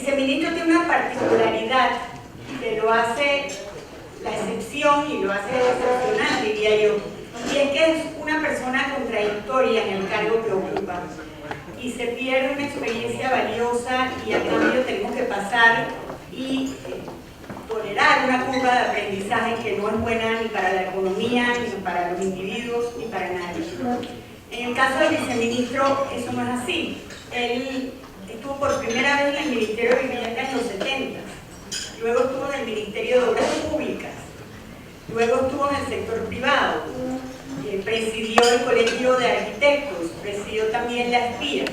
viceministro tiene una particularidad que lo hace la excepción y lo hace excepcional, diría yo, y es que es una persona contradictoria en el cargo que ocupa y se pierde una experiencia valiosa y a cambio tenemos que pasar y tolerar una curva de aprendizaje que no es buena ni para la economía, ni para los individuos, ni para nadie. En el caso del viceministro eso no es así. Él estuvo por primera vez en el Ministerio de Vivienda en los 70, luego estuvo en el Ministerio de Obras Públicas, luego estuvo en el sector privado, presidió el Colegio de Arquitectos, presidió también la SPIA,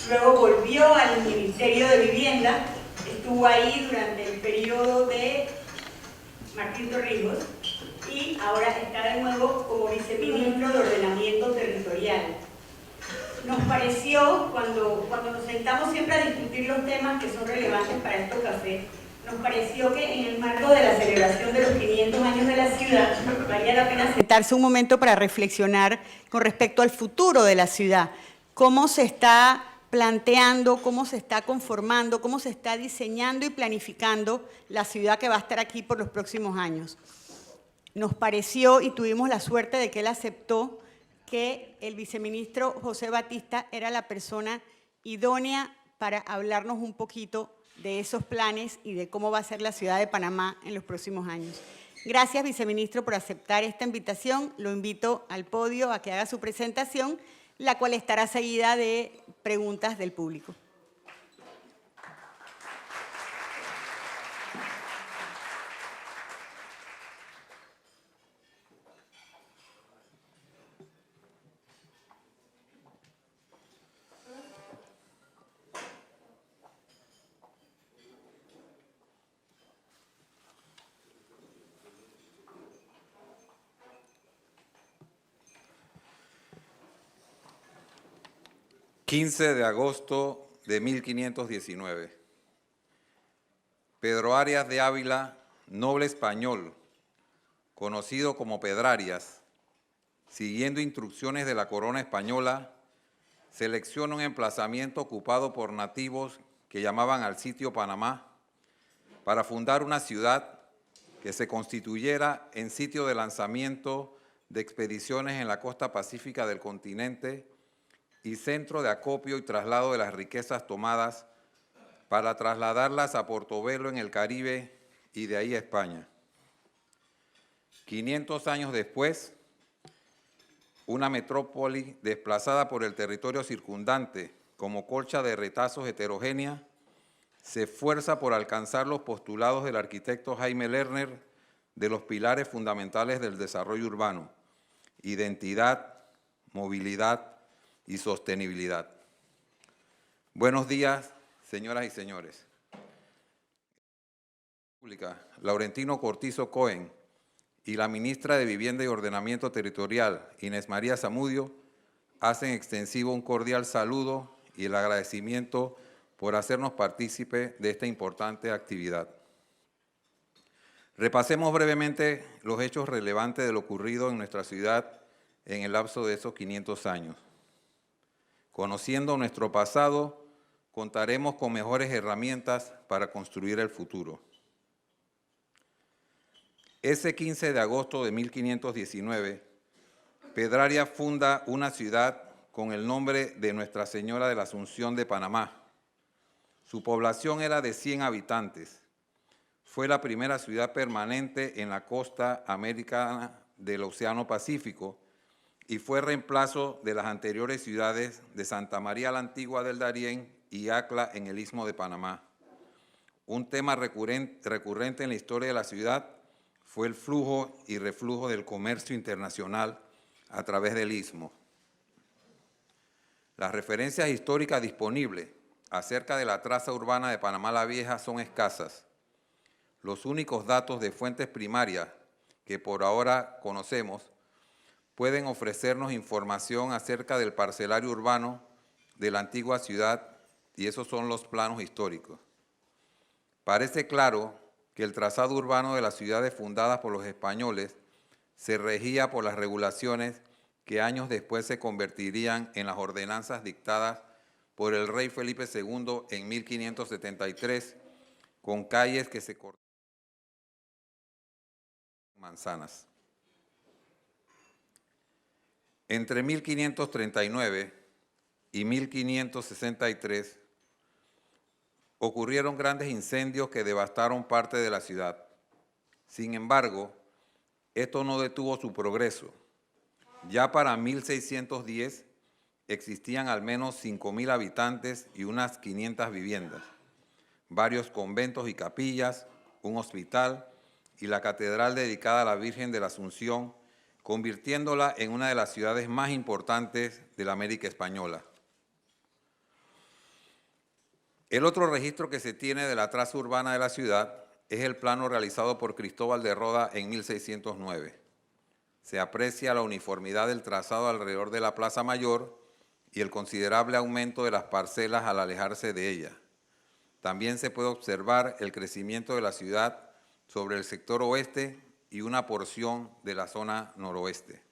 luego volvió al Ministerio de Vivienda, estuvo ahí durante el periodo de Martín Torrijos y ahora está de nuevo como viceministro de Ordenamiento Territorial. Nos pareció, cuando nos sentamos siempre a discutir los temas que son relevantes para estos cafés, nos pareció que en el marco de la celebración de los 500 años de la ciudad, valía la pena sentarse un momento para reflexionar con respecto al futuro de la ciudad. Cómo se está planteando, cómo se está conformando, cómo se está diseñando y planificando la ciudad que va a estar aquí por los próximos años. Nos pareció, y tuvimos la suerte de que él aceptó, que el viceministro José Batista era la persona idónea para hablarnos un poquito de esos planes y de cómo va a ser la ciudad de Panamá en los próximos años. Gracias, viceministro, por aceptar esta invitación. Lo invito al podio a que haga su presentación, la cual estará seguida de preguntas del público. ...15 de agosto de 1519. Pedro Arias de Ávila, noble español, conocido como Pedrarias, siguiendo instrucciones de la corona española, selecciona un emplazamiento ocupado por nativos que llamaban al sitio Panamá para fundar una ciudad que se constituyera en sitio de lanzamiento de expediciones en la costa pacífica del continente y centro de acopio y traslado de las riquezas tomadas para trasladarlas a Portobelo en el Caribe y de ahí a España. 500 años después, una metrópoli desplazada por el territorio circundante como colcha de retazos heterogénea, se esfuerza por alcanzar los postulados del arquitecto Jaime Lerner de los pilares fundamentales del desarrollo urbano: identidad, movilidad y sostenibilidad. Buenos días, señoras y señores. Laurentino Cortizo Cohen y la ministra de Vivienda y Ordenamiento Territorial, Inés María Zamudio, hacen extensivo un cordial saludo y el agradecimiento por hacernos partícipe de esta importante actividad. Repasemos brevemente los hechos relevantes de lo ocurrido en nuestra ciudad en el lapso de esos 500 años. Conociendo nuestro pasado, contaremos con mejores herramientas para construir el futuro. Ese 15 de agosto de 1519, Pedrarias funda una ciudad con el nombre de Nuestra Señora de la Asunción de Panamá. Su población era de 100 habitantes. Fue la primera ciudad permanente en la costa americana del Océano Pacífico y fue reemplazo de las anteriores ciudades de Santa María la Antigua del Darién y Acla en el Istmo de Panamá. Un tema recurrente en la historia de la ciudad fue el flujo y reflujo del comercio internacional a través del Istmo. Las referencias históricas disponibles acerca de la traza urbana de Panamá la Vieja son escasas. Los únicos datos de fuentes primarias que por ahora conocemos pueden ofrecernos información acerca del parcelario urbano de la antigua ciudad, y esos son los planos históricos. Parece claro que el trazado urbano de las ciudades fundadas por los españoles se regía por las regulaciones que años después se convertirían en las ordenanzas dictadas por el rey Felipe II en 1573, con calles que se cortaban con manzanas. Entre 1539 y 1563 ocurrieron grandes incendios que devastaron parte de la ciudad. Sin embargo, esto no detuvo su progreso. Ya para 1610 existían al menos 5.000 habitantes y unas 500 viviendas, varios conventos y capillas, un hospital y la catedral dedicada a la Virgen de la Asunción, convirtiéndola en una de las ciudades más importantes de la América Española. El otro registro que se tiene de la traza urbana de la ciudad es el plano realizado por Cristóbal de Roda en 1609. Se aprecia la uniformidad del trazado alrededor de la Plaza Mayor y el considerable aumento de las parcelas al alejarse de ella. También se puede observar el crecimiento de la ciudad sobre el sector oeste y una porción de la zona noroeste.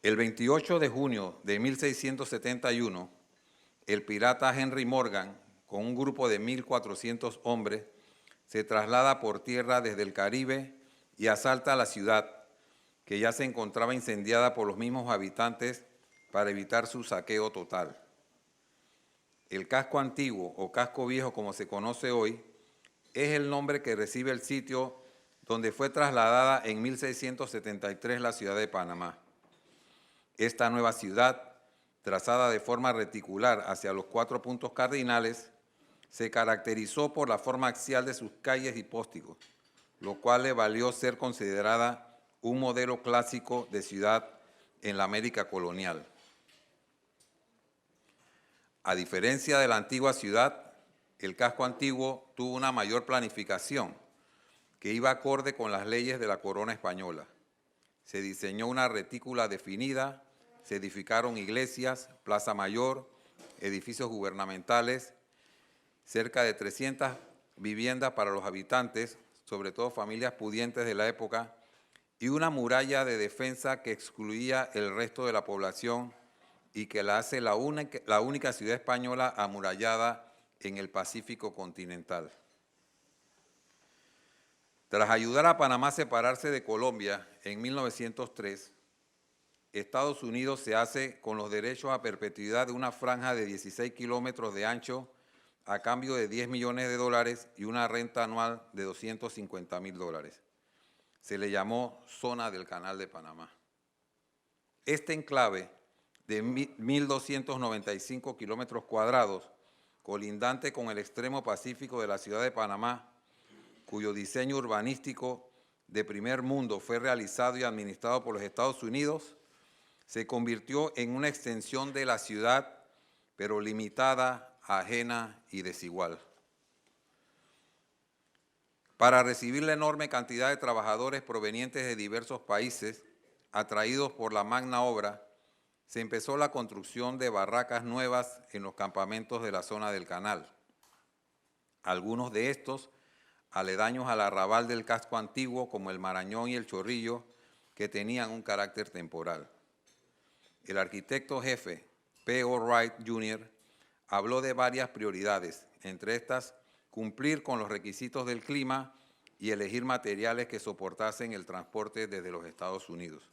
El 28 de junio de 1671, el pirata Henry Morgan, con un grupo de 1.400 hombres, se traslada por tierra desde el Caribe y asalta la ciudad, que ya se encontraba incendiada por los mismos habitantes para evitar su saqueo total. El casco antiguo o casco viejo, como se conoce hoy, es el nombre que recibe el sitio donde fue trasladada en 1673 la ciudad de Panamá. Esta nueva ciudad, trazada de forma reticular hacia los 4 puntos cardinales, se caracterizó por la forma axial de sus calles y pórticos, lo cual le valió ser considerada un modelo clásico de ciudad en la América colonial. A diferencia de la antigua ciudad, el casco antiguo tuvo una mayor planificación que iba acorde con las leyes de la corona española. Se diseñó una retícula definida, se edificaron iglesias, plaza mayor, edificios gubernamentales, cerca de 300 viviendas para los habitantes, sobre todo familias pudientes de la época, y una muralla de defensa que excluía el resto de la población y que la hace la única ciudad española amurallada en el Pacífico continental. Tras ayudar a Panamá a separarse de Colombia en 1903, Estados Unidos se hace con los derechos a perpetuidad de una franja de 16 kilómetros de ancho a cambio de $10 millones y una renta anual de $250.000. Se le llamó Zona del Canal de Panamá. Este enclave de 1.295 kilómetros cuadrados, colindante con el extremo pacífico de la ciudad de Panamá, cuyo diseño urbanístico de primer mundo fue realizado y administrado por los Estados Unidos, se convirtió en una extensión de la ciudad, pero limitada, ajena y desigual. Para recibir la enorme cantidad de trabajadores provenientes de diversos países, atraídos por la magna obra, se empezó la construcción de barracas nuevas en los campamentos de la zona del canal. Algunos de estos, aledaños al arrabal del casco antiguo, como el Marañón y el Chorrillo, que tenían un carácter temporal. El arquitecto jefe, P. O. Wright, Jr., habló de varias prioridades, entre estas, cumplir con los requisitos del clima y elegir materiales que soportasen el transporte desde los Estados Unidos.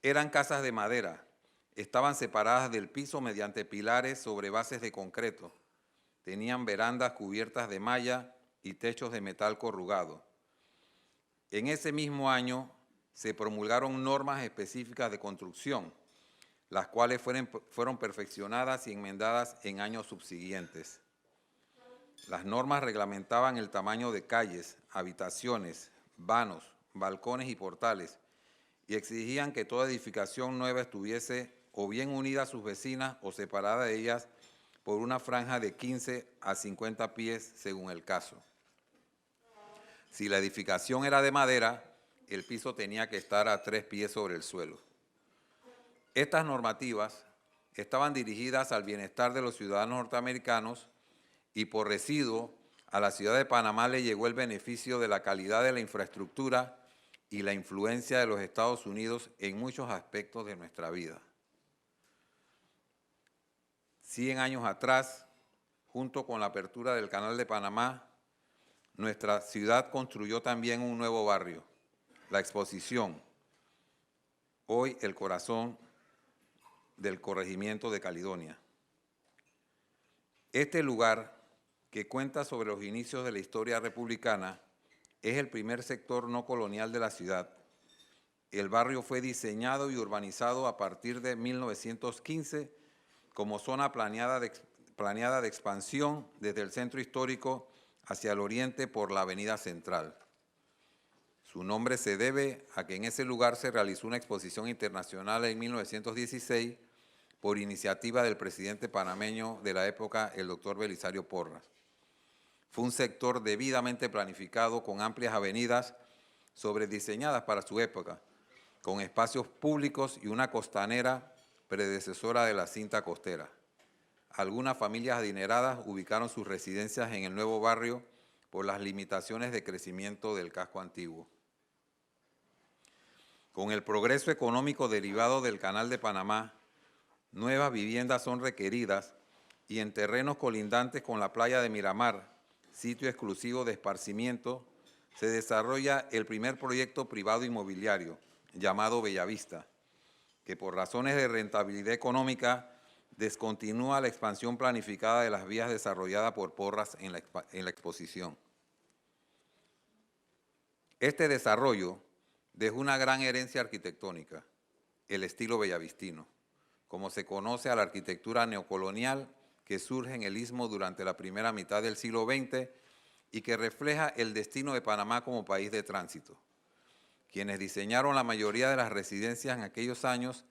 Eran casas de madera, estaban separadas del piso mediante pilares sobre bases de concreto, tenían verandas cubiertas de malla y techos de metal corrugado. En ese mismo año se promulgaron normas específicas de construcción, las cuales fueron perfeccionadas y enmendadas en años subsiguientes. Las normas reglamentaban el tamaño de calles, habitaciones, vanos, balcones y portales, y exigían que toda edificación nueva estuviese o bien unida a sus vecinas o separada de ellas por una franja de 15 a 50 pies según el caso. Si la edificación era de madera, el piso tenía que estar a 3 pies sobre el suelo. Estas normativas estaban dirigidas al bienestar de los ciudadanos norteamericanos y por residuo a la ciudad de Panamá le llegó el beneficio de la calidad de la infraestructura y la influencia de los Estados Unidos en muchos aspectos de nuestra vida. 100 años atrás, junto con la apertura del Canal de Panamá, nuestra ciudad construyó también un nuevo barrio, La Exposición, hoy el corazón del corregimiento de Caledonia. Este lugar, que cuenta sobre los inicios de la historia republicana, es el primer sector no colonial de la ciudad. El barrio fue diseñado y urbanizado a partir de 1915 como zona planeada de expansión desde el centro histórico hacia el oriente por la avenida Central. Su nombre se debe a que en ese lugar se realizó una exposición internacional en 1916 por iniciativa del presidente panameño de la época, el doctor Belisario Porras. Fue un sector debidamente planificado con amplias avenidas sobrediseñadas para su época, con espacios públicos y una costanera predecesora de la cinta costera. Algunas familias adineradas ubicaron sus residencias en el nuevo barrio por las limitaciones de crecimiento del casco antiguo. Con el progreso económico derivado del Canal de Panamá, nuevas viviendas son requeridas y en terrenos colindantes con la playa de Miramar, sitio exclusivo de esparcimiento, se desarrolla el primer proyecto privado inmobiliario, llamado Bellavista, que por razones de rentabilidad económica descontinúa la expansión planificada de las vías desarrollada por Porras en la exposición. Este desarrollo dejó una gran herencia arquitectónica, el estilo bellavistino, como se conoce a la arquitectura neocolonial que surge en el Istmo durante la primera mitad del siglo XX y que refleja el destino de Panamá como país de tránsito. Quienes diseñaron la mayoría de las residencias en aquellos años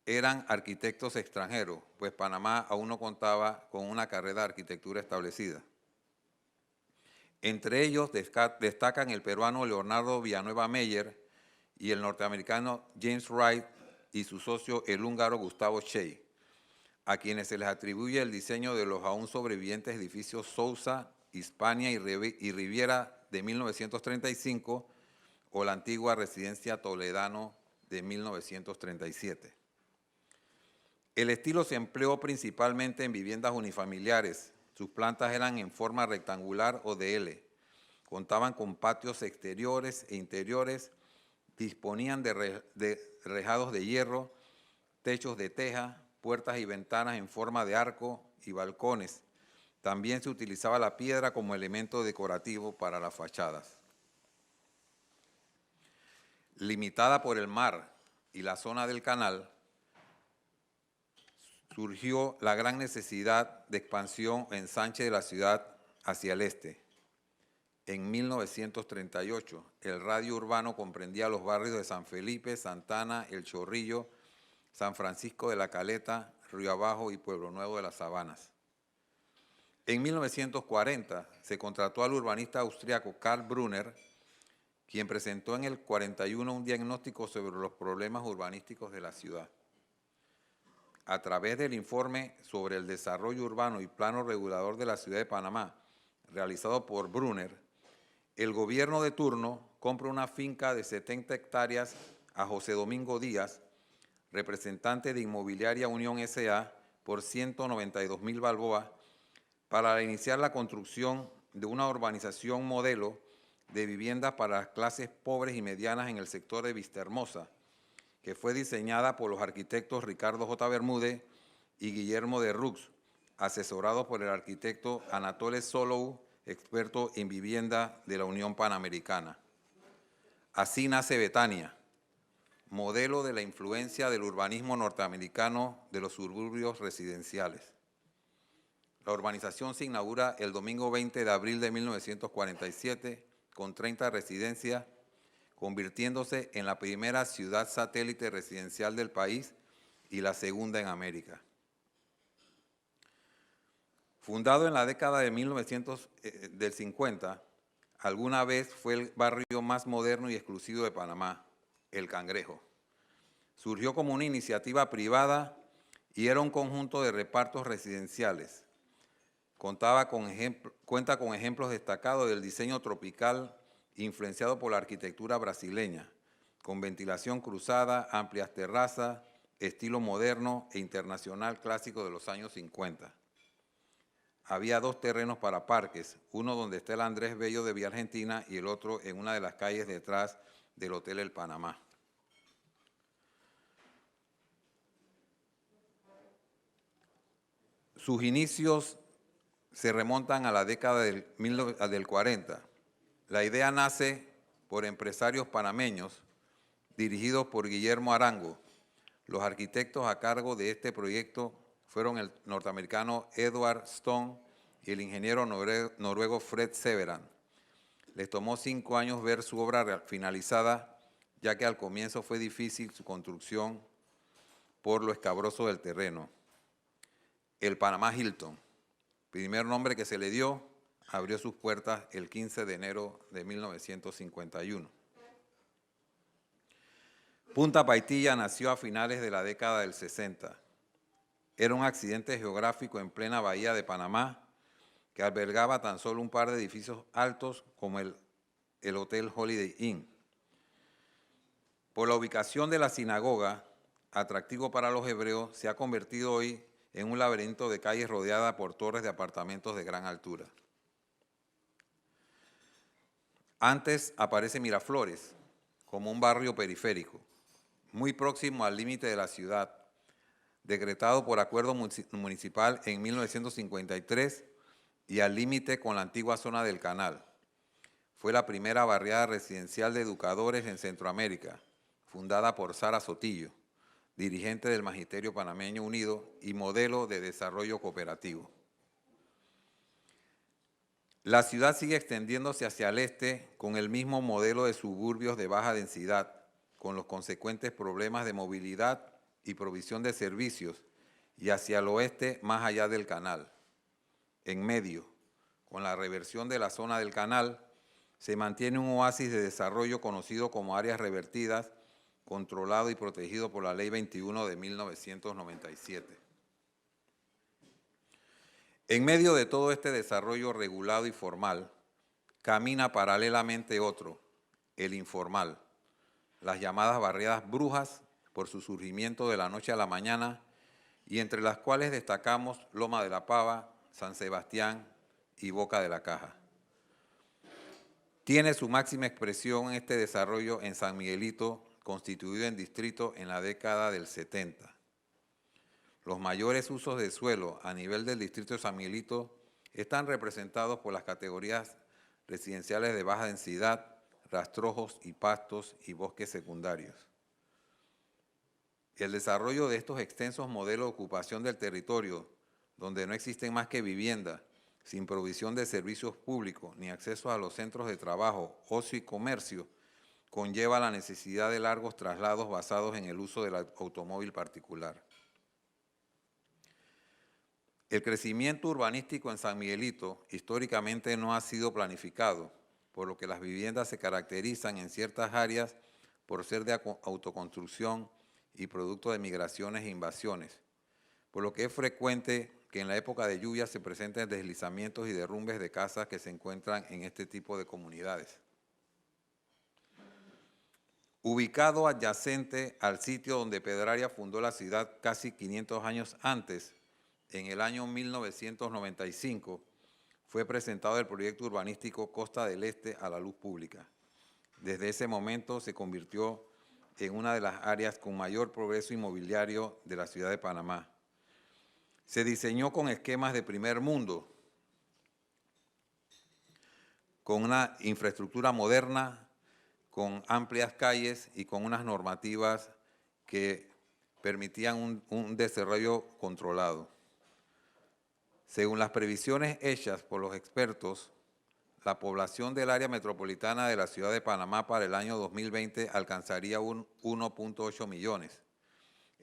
eran arquitectos extranjeros, pues Panamá aún no contaba con una carrera de arquitectura establecida. Entre ellos destacan el peruano Leonardo Villanueva Meyer y el norteamericano James Wright y su socio el húngaro Gustavo Shea, a quienes se les atribuye el diseño de los aún sobrevivientes edificios Sousa, Hispania y Riviera de 1935 o la antigua residencia Toledano de 1937. El estilo se empleó principalmente en viviendas unifamiliares. Sus plantas eran en forma rectangular o de L. Contaban con patios exteriores e interiores, disponían de rejados de hierro, techos de teja, puertas y ventanas en forma de arco y balcones. También se utilizaba la piedra como elemento decorativo para las fachadas. Limitada por el mar y la zona del canal, surgió la gran necesidad de expansión o ensanche de la ciudad hacia el este. En 1938, el radio urbano comprendía los barrios de San Felipe, Santana, El Chorrillo, San Francisco de la Caleta, Río Abajo y Pueblo Nuevo de las Sabanas. En 1940 se contrató al urbanista austriaco Karl Brunner, quien presentó en el 41 un diagnóstico sobre los problemas urbanísticos de la ciudad. A través del informe sobre el desarrollo urbano y plano regulador de la ciudad de Panamá, realizado por Brunner, el gobierno de turno compra una finca de 70 hectáreas a José Domingo Díaz, representante de Inmobiliaria Unión S.A., por 192.000 balboas, para iniciar la construcción de una urbanización modelo de viviendas para las clases pobres y medianas en el sector de Vistahermosa, que fue diseñada por los arquitectos Ricardo J. Bermúdez y Guillermo de Rux, asesorados por el arquitecto Anatole Solou, experto en vivienda de la Unión Panamericana. Así nace Betania, modelo de la influencia del urbanismo norteamericano de los suburbios residenciales. La urbanización se inaugura el domingo 20 de abril de 1947 con 30 residencias, convirtiéndose en la primera ciudad satélite residencial del país y la segunda en América. Fundado en la década de 1950, alguna vez fue el barrio más moderno y exclusivo de Panamá, El Cangrejo. Surgió como una iniciativa privada y era un conjunto de repartos residenciales. Cuenta con ejemplos destacados del diseño tropical influenciado por la arquitectura brasileña, con ventilación cruzada, amplias terrazas, estilo moderno e internacional clásico de los años 50. Había 2 terrenos para parques, uno donde está el Andrés Bello de Vía Argentina y el otro en una de las calles detrás del Hotel El Panamá. Sus inicios se remontan a la década del 40. La idea nace por empresarios panameños dirigidos por Guillermo Arango. Los arquitectos a cargo de este proyecto fueron el norteamericano Edward Stone y el ingeniero noruego Fred Severan. Les tomó 5 años ver su obra finalizada, ya que al comienzo fue difícil su construcción por lo escabroso del terreno. El Panamá Hilton, primer nombre que se le dio, abrió sus puertas el 15 de enero de 1951. Punta Paitilla nació a finales de la década del 60. Era un accidente geográfico en plena bahía de Panamá que albergaba tan solo un par de edificios altos como el Hotel Holiday Inn. Por la ubicación de la sinagoga, atractivo para los hebreos, se ha convertido hoy en un laberinto de calles rodeada por torres de apartamentos de gran altura. Antes aparece Miraflores como un barrio periférico, muy próximo al límite de la ciudad, decretado por acuerdo municipal en 1953 y al límite con la antigua zona del Canal. Fue la primera barriada residencial de educadores en Centroamérica, fundada por Sara Sotillo, dirigente del Magisterio Panameño Unido y modelo de desarrollo cooperativo. La ciudad sigue extendiéndose hacia el este con el mismo modelo de suburbios de baja densidad, con los consecuentes problemas de movilidad y provisión de servicios, y hacia el oeste más allá del canal. En medio, con la reversión de la zona del canal, se mantiene un oasis de desarrollo conocido como áreas revertidas, controlado y protegido por la Ley 21 de 1997. En medio de todo este desarrollo regulado y formal, camina paralelamente otro, el informal, las llamadas barriadas brujas por su surgimiento de la noche a la mañana y entre las cuales destacamos Loma de la Pava, San Sebastián y Boca de la Caja. Tiene su máxima expresión en este desarrollo en San Miguelito, constituido en distrito en la década del 70. Los mayores usos de suelo a nivel del distrito de San Miguelito están representados por las categorías residenciales de baja densidad, rastrojos y pastos y bosques secundarios. El desarrollo de estos extensos modelos de ocupación del territorio, donde no existen más que vivienda, sin provisión de servicios públicos ni acceso a los centros de trabajo, ocio y comercio, conlleva la necesidad de largos traslados basados en el uso del automóvil particular. El crecimiento urbanístico en San Miguelito históricamente no ha sido planificado, por lo que las viviendas se caracterizan en ciertas áreas por ser de autoconstrucción y producto de migraciones e invasiones, por lo que es frecuente que en la época de lluvia se presenten deslizamientos y derrumbes de casas que se encuentran en este tipo de comunidades. Ubicado adyacente al sitio donde Pedraria fundó la ciudad casi 500 años antes, en el año 1995, fue presentado el proyecto urbanístico Costa del Este a la luz pública. Desde ese momento se convirtió en una de las áreas con mayor progreso inmobiliario de la ciudad de Panamá. Se diseñó con esquemas de primer mundo, con una infraestructura moderna, con amplias calles y con unas normativas que permitían un desarrollo controlado. Según las previsiones hechas por los expertos, la población del área metropolitana de la ciudad de Panamá para el año 2020 alcanzaría 1.8 millones.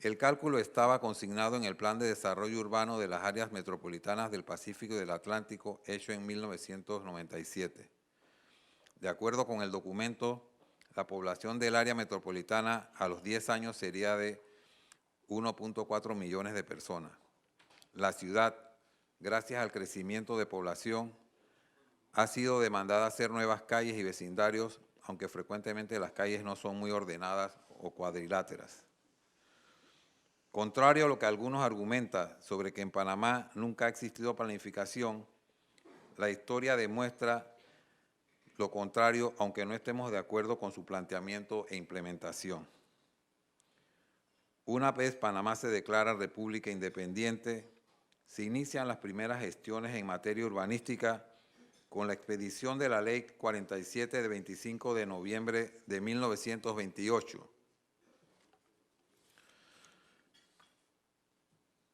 El cálculo estaba consignado en el Plan de Desarrollo Urbano de las Áreas Metropolitanas del Pacífico y del Atlántico, hecho en 1997. De acuerdo con el documento, la población del área metropolitana a los 10 años sería de 1.4 millones de personas. La ciudad, gracias al crecimiento de población, ha sido demandada hacer nuevas calles y vecindarios, aunque frecuentemente las calles no son muy ordenadas o cuadriláteras. Contrario a lo que algunos argumentan sobre que en Panamá nunca ha existido planificación, la historia demuestra lo contrario, aunque no estemos de acuerdo con su planteamiento e implementación. Una vez Panamá se declara república independiente, se inician las primeras gestiones en materia urbanística con la expedición de la Ley 47 de 25 de noviembre de 1928,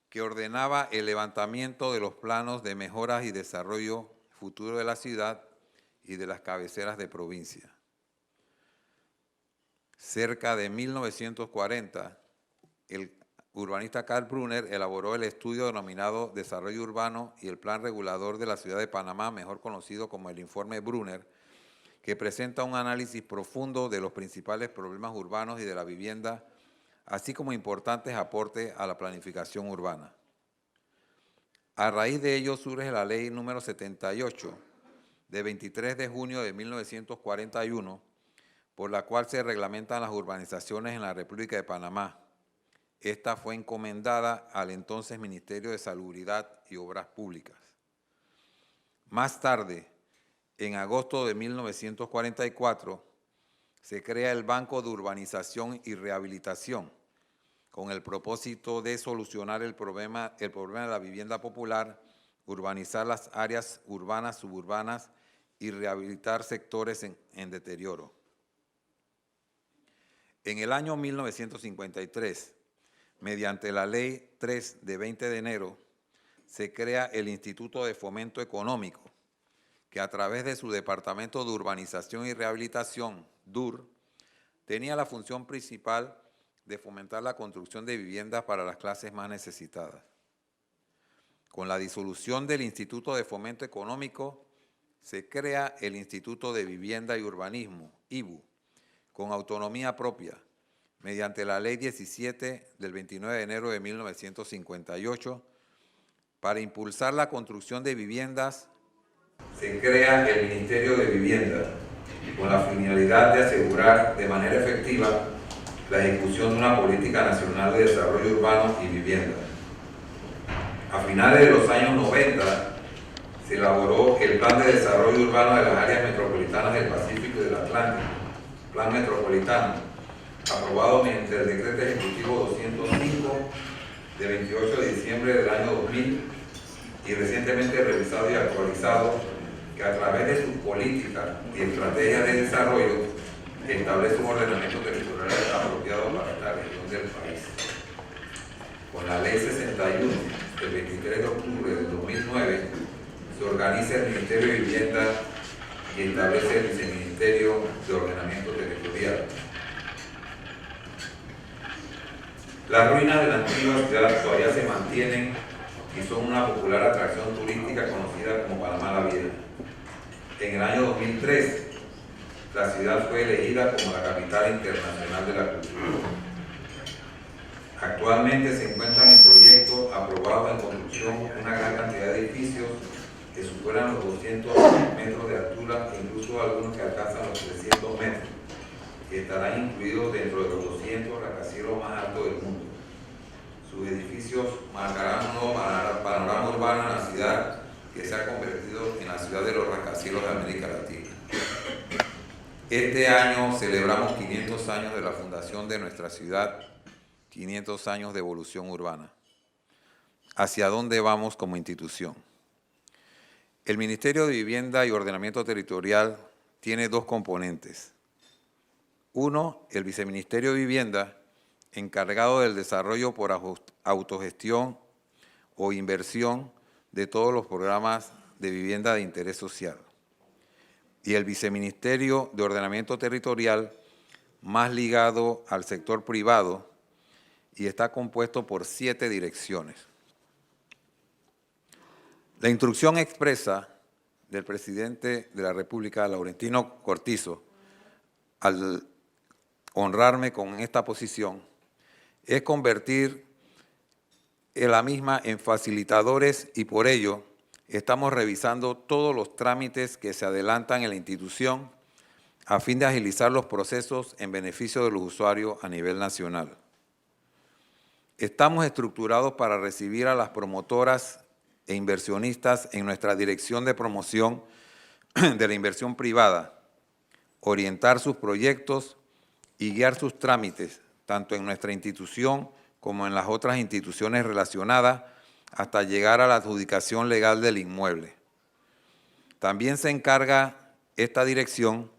que ordenaba el levantamiento de los planos de mejoras y desarrollo futuro de la ciudad y de las cabeceras de provincia. Cerca de 1940, el urbanista Carl Brunner elaboró el estudio denominado Desarrollo Urbano y el Plan Regulador de la Ciudad de Panamá, mejor conocido como el Informe Brunner, que presenta un análisis profundo de los principales problemas urbanos y de la vivienda, así como importantes aportes a la planificación urbana. A raíz de ello surge la Ley número 78, de 23 de junio de 1941, por la cual se reglamentan las urbanizaciones en la República de Panamá. Esta fue encomendada al entonces Ministerio de Salubridad y Obras Públicas. Más tarde, en agosto de 1944, se crea el Banco de Urbanización y Rehabilitación, con el propósito de solucionar el problema de la vivienda popular, urbanizar las áreas urbanas, suburbanas y rehabilitar sectores en deterioro. En el año 1953, mediante la Ley 3 de 20 de enero, se crea el Instituto de Fomento Económico, que a través de su Departamento de Urbanización y Rehabilitación, DUR, tenía la función principal de fomentar la construcción de viviendas para las clases más necesitadas. Con la disolución del Instituto de Fomento Económico, se crea el Instituto de Vivienda y Urbanismo, IVU, con autonomía propia, mediante la Ley 17 del 29 de enero de 1958, para impulsar la construcción de viviendas. Se crea el Ministerio de Vivienda, con la finalidad de asegurar de manera efectiva la ejecución de una política nacional de desarrollo urbano y vivienda. A finales de los años 90, se elaboró el Plan de Desarrollo Urbano de las Áreas Metropolitanas del Pacífico y del Atlántico, Plan Metropolitano, aprobado mediante el Decreto Ejecutivo 205 de 28 de diciembre del año 2000 y recientemente revisado y actualizado, que a través de sus políticas y estrategias de desarrollo establece un ordenamiento territorial apropiado para la región del país. Con la Ley 61 del 23 de octubre del 2009 se organiza el Ministerio de Vivienda y establece el Viceministerio de Ordenamiento Territorial. Las ruinas de la antigua ciudad todavía se mantienen y son una popular atracción turística conocida como Panamá la Vieja. En el año 2003, la ciudad fue elegida como la capital internacional de la cultura. Actualmente se encuentran en proyecto aprobados en construcción una gran cantidad de edificios que superan los 200 metros de altura e incluso algunos que alcanzan los 300 metros, que estarán incluidos dentro de los 200 rascacielos más altos del mundo. Sus edificios marcarán un nuevo panorama urbano en la ciudad que se ha convertido en la ciudad de los rascacielos de América Latina. Este año celebramos 500 años de la fundación de nuestra ciudad, 500 años de evolución urbana. ¿Hacia dónde vamos como institución? El Ministerio de Vivienda y Ordenamiento Territorial tiene dos componentes. Uno, el Viceministerio de Vivienda, encargado del desarrollo por autogestión o inversión de todos los programas de vivienda de interés social. Y el Viceministerio de Ordenamiento Territorial, más ligado al sector privado, y está compuesto por 7 direcciones. La instrucción expresa del presidente de la República, Laurentino Cortizo, al honrarme con esta posición, es convertir la misma en facilitadores y por ello estamos revisando todos los trámites que se adelantan en la institución a fin de agilizar los procesos en beneficio de los usuarios a nivel nacional. Estamos estructurados para recibir a las promotoras e inversionistas en nuestra dirección de promoción de la inversión privada, orientar sus proyectos y guiar sus trámites, tanto en nuestra institución como en las otras instituciones relacionadas, hasta llegar a la adjudicación legal del inmueble. También se encarga esta dirección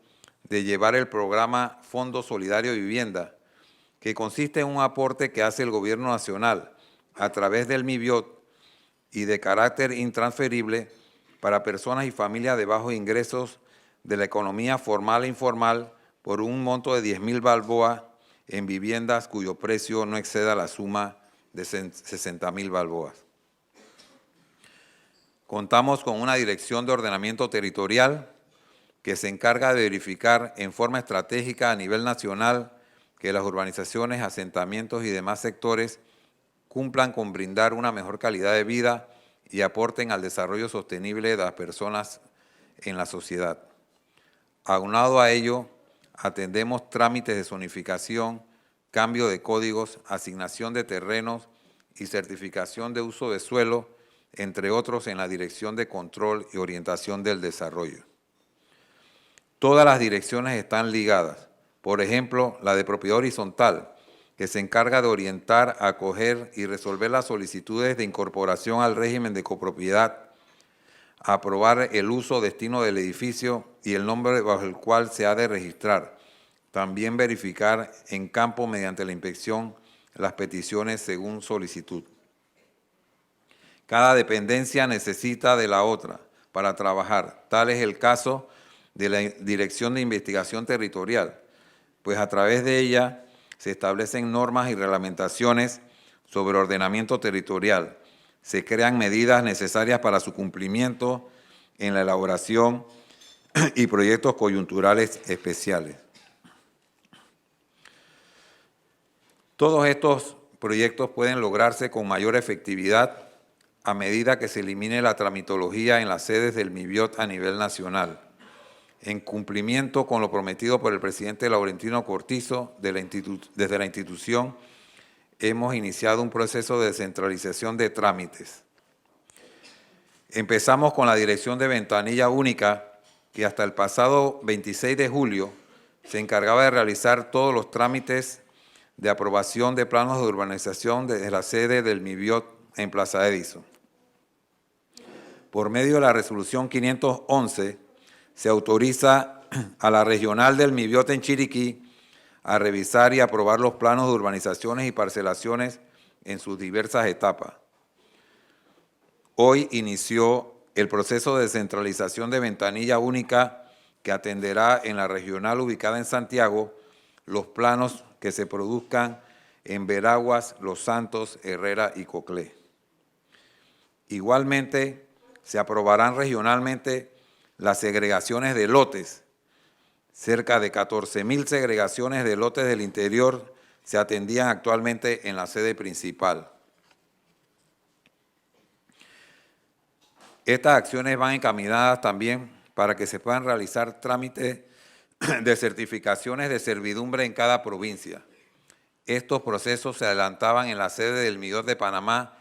de llevar el programa Fondo Solidario Vivienda, que consiste en un aporte que hace el Gobierno Nacional a través del MIBIOT y de carácter intransferible para personas y familias de bajos ingresos de la economía formal e informal por un monto de 10.000 balboas en viviendas cuyo precio no exceda la suma de 60.000 balboas. Contamos con una dirección de ordenamiento territorial que se encarga de verificar en forma estratégica a nivel nacional que las urbanizaciones, asentamientos y demás sectores cumplan con brindar una mejor calidad de vida y aporten al desarrollo sostenible de las personas en la sociedad. Aunado a ello, atendemos trámites de zonificación, cambio de códigos, asignación de terrenos y certificación de uso de suelo, entre otros en la Dirección de Control y Orientación del Desarrollo. Todas las direcciones están ligadas. Por ejemplo, la de propiedad horizontal, que se encarga de orientar, acoger y resolver las solicitudes de incorporación al régimen de copropiedad, aprobar el uso o destino del edificio y el nombre bajo el cual se ha de registrar. También verificar en campo mediante la inspección las peticiones según solicitud. Cada dependencia necesita de la otra para trabajar. Tal es el caso de la Dirección de Investigación Territorial, pues a través de ella se establecen normas y reglamentaciones sobre ordenamiento territorial. Se crean medidas necesarias para su cumplimiento en la elaboración y proyectos coyunturales especiales. Todos estos proyectos pueden lograrse con mayor efectividad a medida que se elimine la tramitología en las sedes del MIBIOT a nivel nacional, en cumplimiento con lo prometido por el presidente Laurentino Cortizo. Desde la institución hemos iniciado un proceso de descentralización de trámites. Empezamos con la Dirección de Ventanilla Única, que hasta el pasado 26 de julio se encargaba de realizar todos los trámites de aprobación de planos de urbanización desde la sede del MIBIOT en Plaza Edison. Por medio de la resolución 511, se autoriza a la regional del MIBIOT en Chiriquí a revisar y aprobar los planos de urbanizaciones y parcelaciones en sus diversas etapas. Hoy inició el proceso de descentralización de Ventanilla Única que atenderá en la regional ubicada en Santiago los planos que se produzcan en Veraguas, Los Santos, Herrera y Coclé. Igualmente, se aprobarán regionalmente las segregaciones de lotes. Cerca de 14.000 segregaciones de lotes del interior se atendían actualmente en la sede principal. Estas acciones van encaminadas también para que se puedan realizar trámites de certificaciones de servidumbre en cada provincia. Estos procesos se adelantaban en la sede del MIBIOT de Panamá,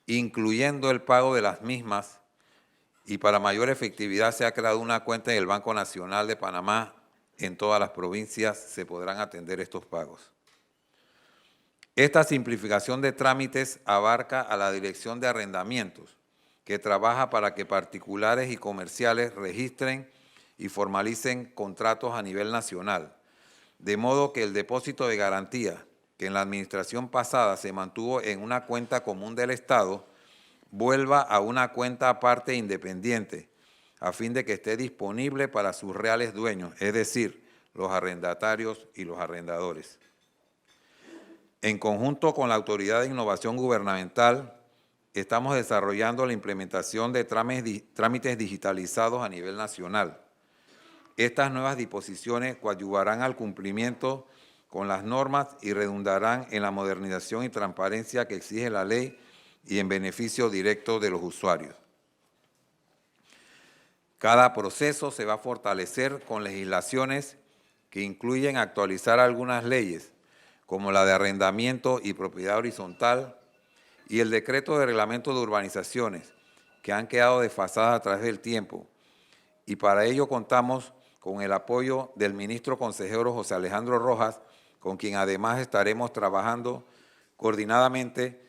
incluyendo el pago de las mismas, y para mayor efectividad se ha creado una cuenta en el Banco Nacional de Panamá. En todas las provincias se podrán atender estos pagos. Esta simplificación de trámites abarca a la Dirección de Arrendamientos, que trabaja para que particulares y comerciales registren y formalicen contratos a nivel nacional, de modo que el depósito de garantía, que en la administración pasada se mantuvo en una cuenta común del Estado, vuelva a una cuenta aparte e independiente, a fin de que esté disponible para sus reales dueños, es decir, los arrendatarios y los arrendadores. En conjunto con la Autoridad de Innovación Gubernamental, estamos desarrollando la implementación de trámites digitalizados a nivel nacional. Estas nuevas disposiciones coadyuvarán al cumplimiento con las normas y redundarán en la modernización y transparencia que exige la ley y en beneficio directo de los usuarios. Cada proceso se va a fortalecer con legislaciones que incluyen actualizar algunas leyes, como la de arrendamiento y propiedad horizontal, y el decreto de reglamento de urbanizaciones, que han quedado desfasadas a través del tiempo. Y para ello contamos con el apoyo del ministro consejero José Alejandro Rojas, con quien además estaremos trabajando coordinadamente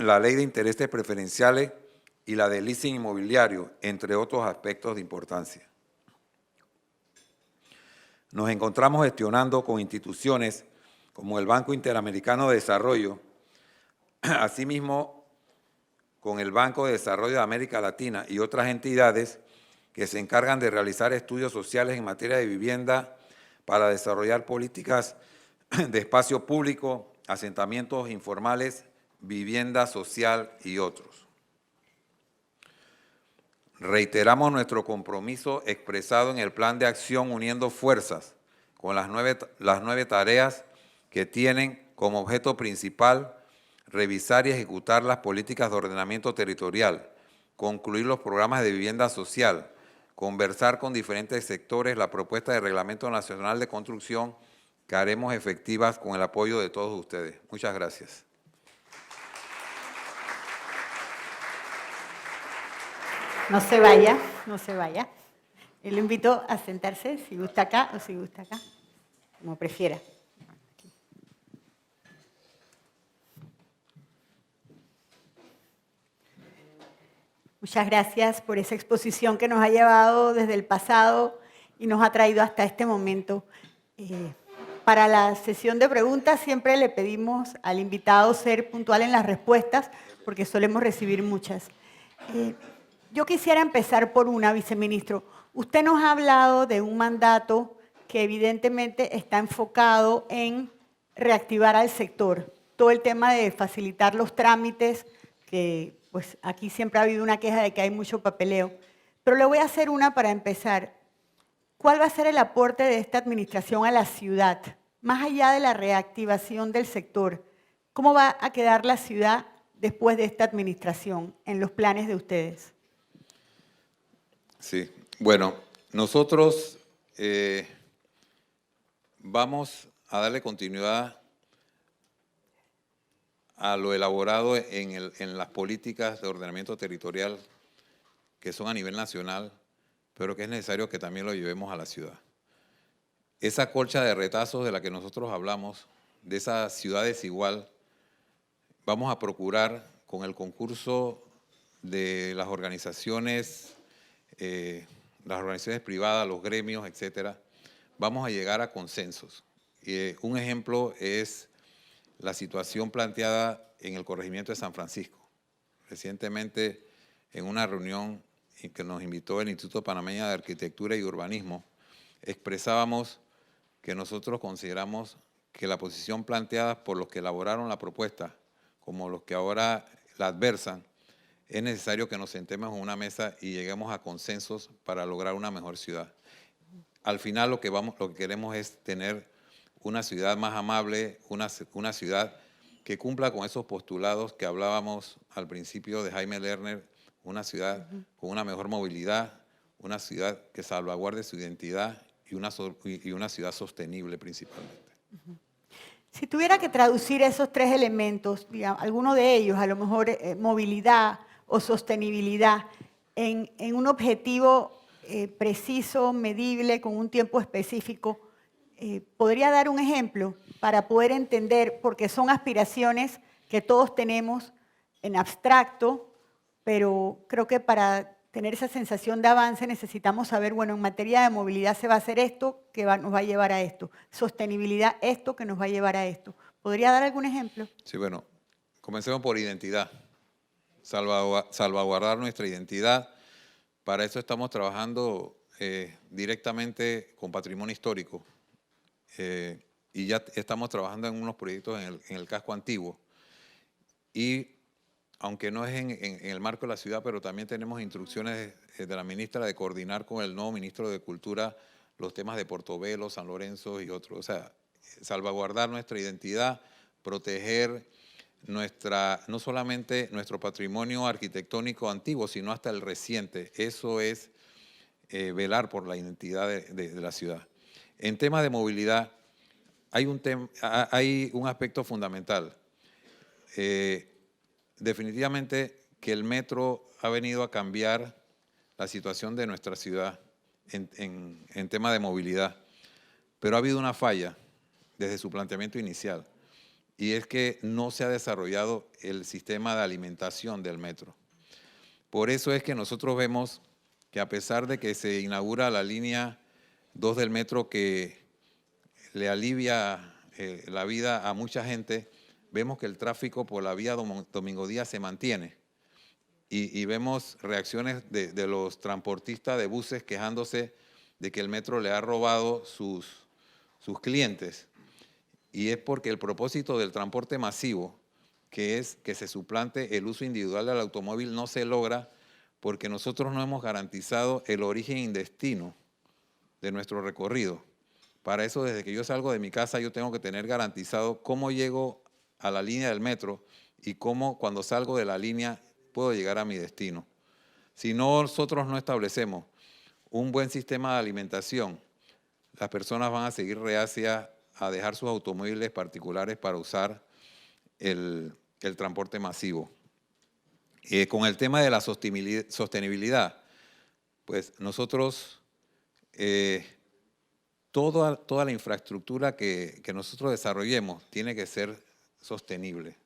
la ley de intereses preferenciales y la de leasing inmobiliario, entre otros aspectos de importancia. Nos encontramos gestionando con instituciones como el Banco Interamericano de Desarrollo, asimismo con el Banco de Desarrollo de América Latina y otras entidades que se encargan de realizar estudios sociales en materia de vivienda para desarrollar políticas de espacio público, asentamientos informales, vivienda social y otros. Reiteramos nuestro compromiso expresado en el Plan de Acción Uniendo Fuerzas con las nueve tareas que tienen como objeto principal revisar y ejecutar las políticas de ordenamiento territorial, concluir los programas de vivienda social, conversar con diferentes sectores la propuesta de Reglamento Nacional de Construcción que haremos efectivas con el apoyo de todos ustedes. Muchas gracias. No se vaya, no se vaya. Y lo invito a sentarse, si gusta acá o si gusta acá, como prefiera. Muchas gracias por esa exposición que nos ha llevado desde el pasado y nos ha traído hasta este momento. Para la sesión de preguntas siempre le pedimos al invitado ser puntual en las respuestas porque solemos recibir muchas. Yo quisiera empezar por una, viceministro. Usted nos ha hablado de un mandato que evidentemente está enfocado en reactivar al sector. Todo el tema de facilitar los trámites, que pues aquí siempre ha habido una queja de que hay mucho papeleo. Pero le voy a hacer una para empezar. ¿Cuál va a ser el aporte de esta administración a la ciudad? Más allá de la reactivación del sector, ¿cómo va a quedar la ciudad después de esta administración en los planes de ustedes? Sí, bueno, nosotros vamos a darle continuidad a lo elaborado en las políticas de ordenamiento territorial que son a nivel nacional, pero que es necesario que también lo llevemos a la ciudad. Esa colcha de retazos de la que nosotros hablamos, de esa ciudad desigual, vamos a procurar con el concurso de las organizaciones privadas, los gremios, etcétera, vamos a llegar a consensos. Un ejemplo es la situación planteada en el corregimiento de San Francisco. Recientemente, en una reunión en que nos invitó el Instituto Panameño de Arquitectura y Urbanismo, expresábamos que nosotros consideramos que la posición planteada por los que elaboraron la propuesta, como los que ahora la adversan, es necesario que nos sentemos en una mesa y lleguemos a consensos para lograr una mejor ciudad. Al final lo que queremos es tener una ciudad más amable, una ciudad que cumpla con esos postulados que hablábamos al principio de Jaime Lerner, una ciudad con una mejor movilidad, una ciudad que salvaguarde su identidad y una ciudad sostenible principalmente. Si tuviera que traducir esos tres elementos, digamos, alguno de ellos, a lo mejor movilidad o sostenibilidad, en un objetivo preciso, medible, con un tiempo específico, ¿podría dar un ejemplo para poder entender? Porque son aspiraciones que todos tenemos en abstracto, pero creo que para tener esa sensación de avance necesitamos saber, bueno, en materia de movilidad se va a hacer esto que nos va a llevar a esto, sostenibilidad esto que nos va a llevar a esto. ¿Podría dar algún ejemplo? Sí, bueno, comencemos por identidad, salvaguardar nuestra identidad. Para eso estamos trabajando directamente con patrimonio histórico y ya estamos trabajando en unos proyectos en el casco antiguo. Y aunque no es en el marco de la ciudad, pero también tenemos instrucciones de la ministra de coordinar con el nuevo ministro de Cultura los temas de Portobelo, San Lorenzo y otros. O sea, salvaguardar nuestra identidad, proteger no solamente nuestro patrimonio arquitectónico antiguo, sino hasta el reciente. Eso es velar por la identidad de la ciudad. En temas de movilidad, hay un aspecto fundamental. Definitivamente que el metro ha venido a cambiar la situación de nuestra ciudad en tema de movilidad, pero ha habido una falla desde su planteamiento inicial, y es que no se ha desarrollado el sistema de alimentación del metro. Por eso es que nosotros vemos que a pesar de que se inaugura la línea 2 del metro que le alivia la vida a mucha gente, vemos que el tráfico por la vía Domingo Díaz se mantiene. Y vemos reacciones de los transportistas de buses quejándose de que el metro le ha robado sus clientes. Y es porque el propósito del transporte masivo, que es que se suplante el uso individual del automóvil, no se logra porque nosotros no hemos garantizado el origen y destino de nuestro recorrido. Para eso, desde que yo salgo de mi casa, yo tengo que tener garantizado cómo llego a la línea del metro y cómo, cuando salgo de la línea, puedo llegar a mi destino. Si nosotros no establecemos un buen sistema de alimentación, las personas van a seguir reacias a dejar sus automóviles particulares para usar el transporte masivo. Con el tema de la sostenibilidad, pues nosotros, toda la infraestructura que nosotros desarrollemos tiene que ser sostenible.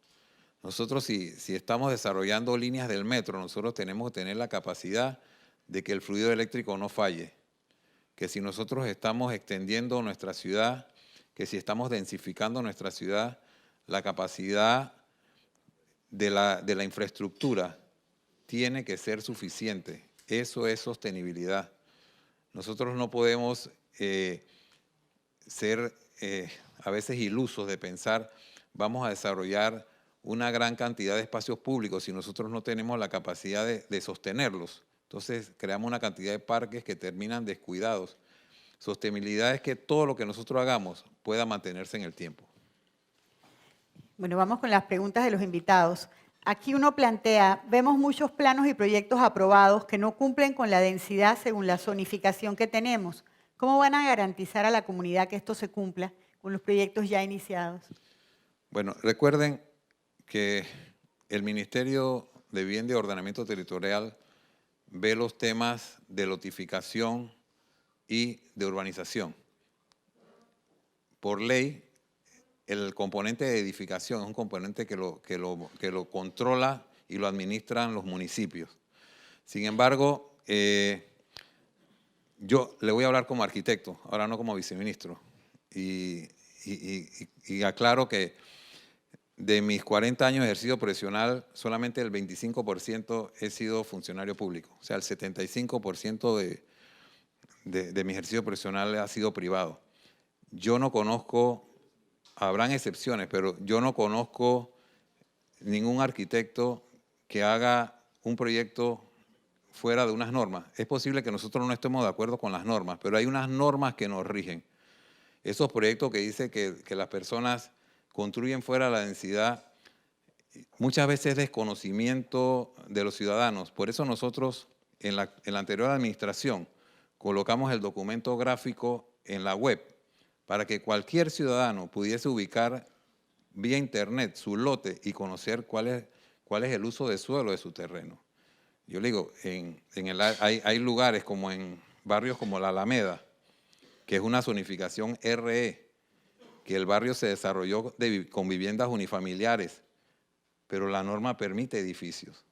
Nosotros si estamos desarrollando líneas del metro, nosotros tenemos que tener la capacidad de que el fluido eléctrico no falle, que si nosotros estamos extendiendo nuestra ciudad, que si estamos densificando nuestra ciudad, la capacidad de la infraestructura tiene que ser suficiente. Eso es sostenibilidad. Nosotros no podemos ser a veces ilusos de pensar vamos a desarrollar una gran cantidad de espacios públicos si nosotros no tenemos la capacidad de sostenerlos. Entonces creamos una cantidad de parques que terminan descuidados. Sostenibilidad es que todo lo que nosotros hagamos pueda mantenerse en el tiempo. Bueno, vamos con las preguntas de los invitados. Aquí uno plantea, vemos muchos planos y proyectos aprobados que no cumplen con la densidad según la zonificación que tenemos. ¿Cómo van a garantizar a la comunidad que esto se cumpla con los proyectos ya iniciados? Bueno, recuerden que el Ministerio de Vivienda y Ordenamiento Territorial ve los temas de lotificación y de urbanización. Por ley, el componente de edificación es un componente que lo controla y lo administran los municipios. Sin embargo, yo le voy a hablar como arquitecto, ahora no como viceministro, y aclaro que de mis 40 años de ejercicio profesional, solamente el 25% he sido funcionario público. O sea, el 75% de mi ejercicio profesional ha sido privado. Yo no conozco, habrán excepciones, pero yo no conozco ningún arquitecto que haga un proyecto fuera de unas normas. Es posible que nosotros no estemos de acuerdo con las normas, pero hay unas normas que nos rigen. Esos proyectos que dicen que las personas construyen fuera de la densidad, muchas veces desconocimiento de los ciudadanos. Por eso nosotros en la anterior administración colocamos el documento gráfico en la web para que cualquier ciudadano pudiese ubicar vía internet su lote y conocer cuál es el uso de suelo de su terreno. Yo le digo, hay lugares como en barrios como la Alameda, que es una zonificación RE, que el barrio se desarrolló con viviendas unifamiliares, pero la norma permite edificios.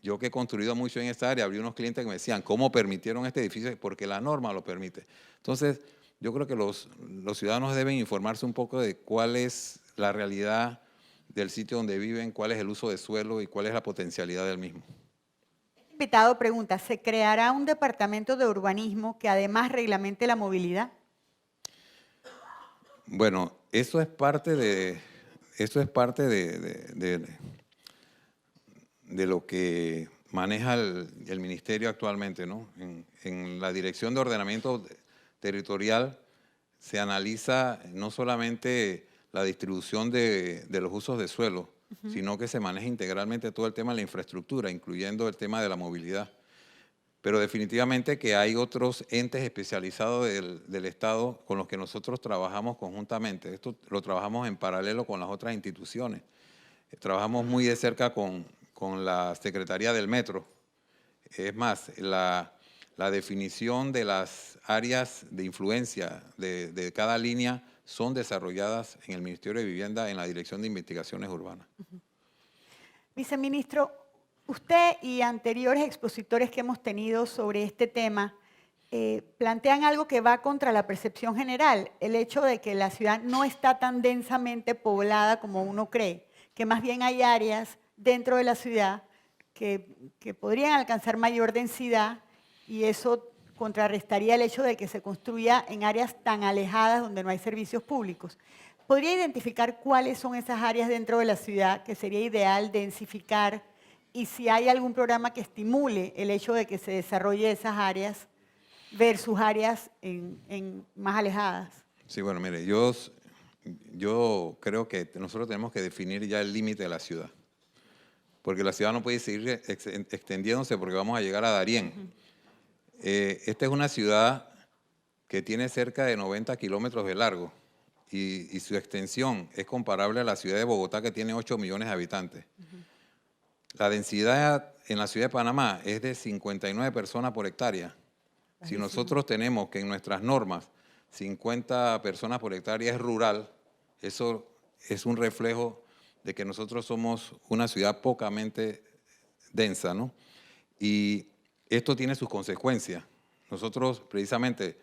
Yo que he construido mucho en esta área, había unos clientes que me decían, ¿cómo permitieron este edificio? Porque la norma lo permite. Entonces, yo creo que los ciudadanos deben informarse un poco de cuál es la realidad del sitio donde viven, cuál es el uso de suelo y cuál es la potencialidad del mismo. El invitado pregunta, ¿se creará un departamento de urbanismo que además reglamente la movilidad? Bueno, eso es parte de lo que maneja el ministerio actualmente, ¿no? En la Dirección de Ordenamiento Territorial se analiza no solamente la distribución de los usos de suelo, sino que se maneja integralmente todo el tema de la infraestructura, incluyendo el tema de la movilidad. pero definitivamente que hay otros entes especializados del Estado con los que nosotros trabajamos conjuntamente. Esto lo trabajamos en paralelo con las otras instituciones. Trabajamos muy de cerca con la Secretaría del Metro. Es más, la definición de las áreas de influencia de cada línea son desarrolladas en el Ministerio de Vivienda en la Dirección de Investigaciones Urbanas. Viceministro, usted y anteriores expositores que hemos tenido sobre este tema plantean algo que va contra la percepción general, el hecho de que la ciudad no está tan densamente poblada como uno cree, que más bien hay áreas dentro de la ciudad que podrían alcanzar mayor densidad y eso contrarrestaría el hecho de que se construya en áreas tan alejadas donde no hay servicios públicos. ¿Podría identificar cuáles son esas áreas dentro de la ciudad que sería ideal densificar y si hay algún programa que estimule el hecho de que se desarrolle esas áreas versus áreas más alejadas? Sí, bueno, mire, yo creo que nosotros tenemos que definir ya el límite de la ciudad, porque la ciudad no puede seguir extendiéndose porque vamos a llegar a Darién. Esta es una ciudad que tiene cerca de 90 kilómetros de largo y su extensión es comparable a la ciudad de Bogotá, que tiene 8 millones de habitantes. La densidad en la ciudad de Panamá es de 59 personas por hectárea. Si nosotros tenemos que en nuestras normas 50 personas por hectárea es rural, eso es un reflejo de que nosotros somos una ciudad pocamente densa, ¿no? Y esto tiene sus consecuencias. Nosotros, precisamente,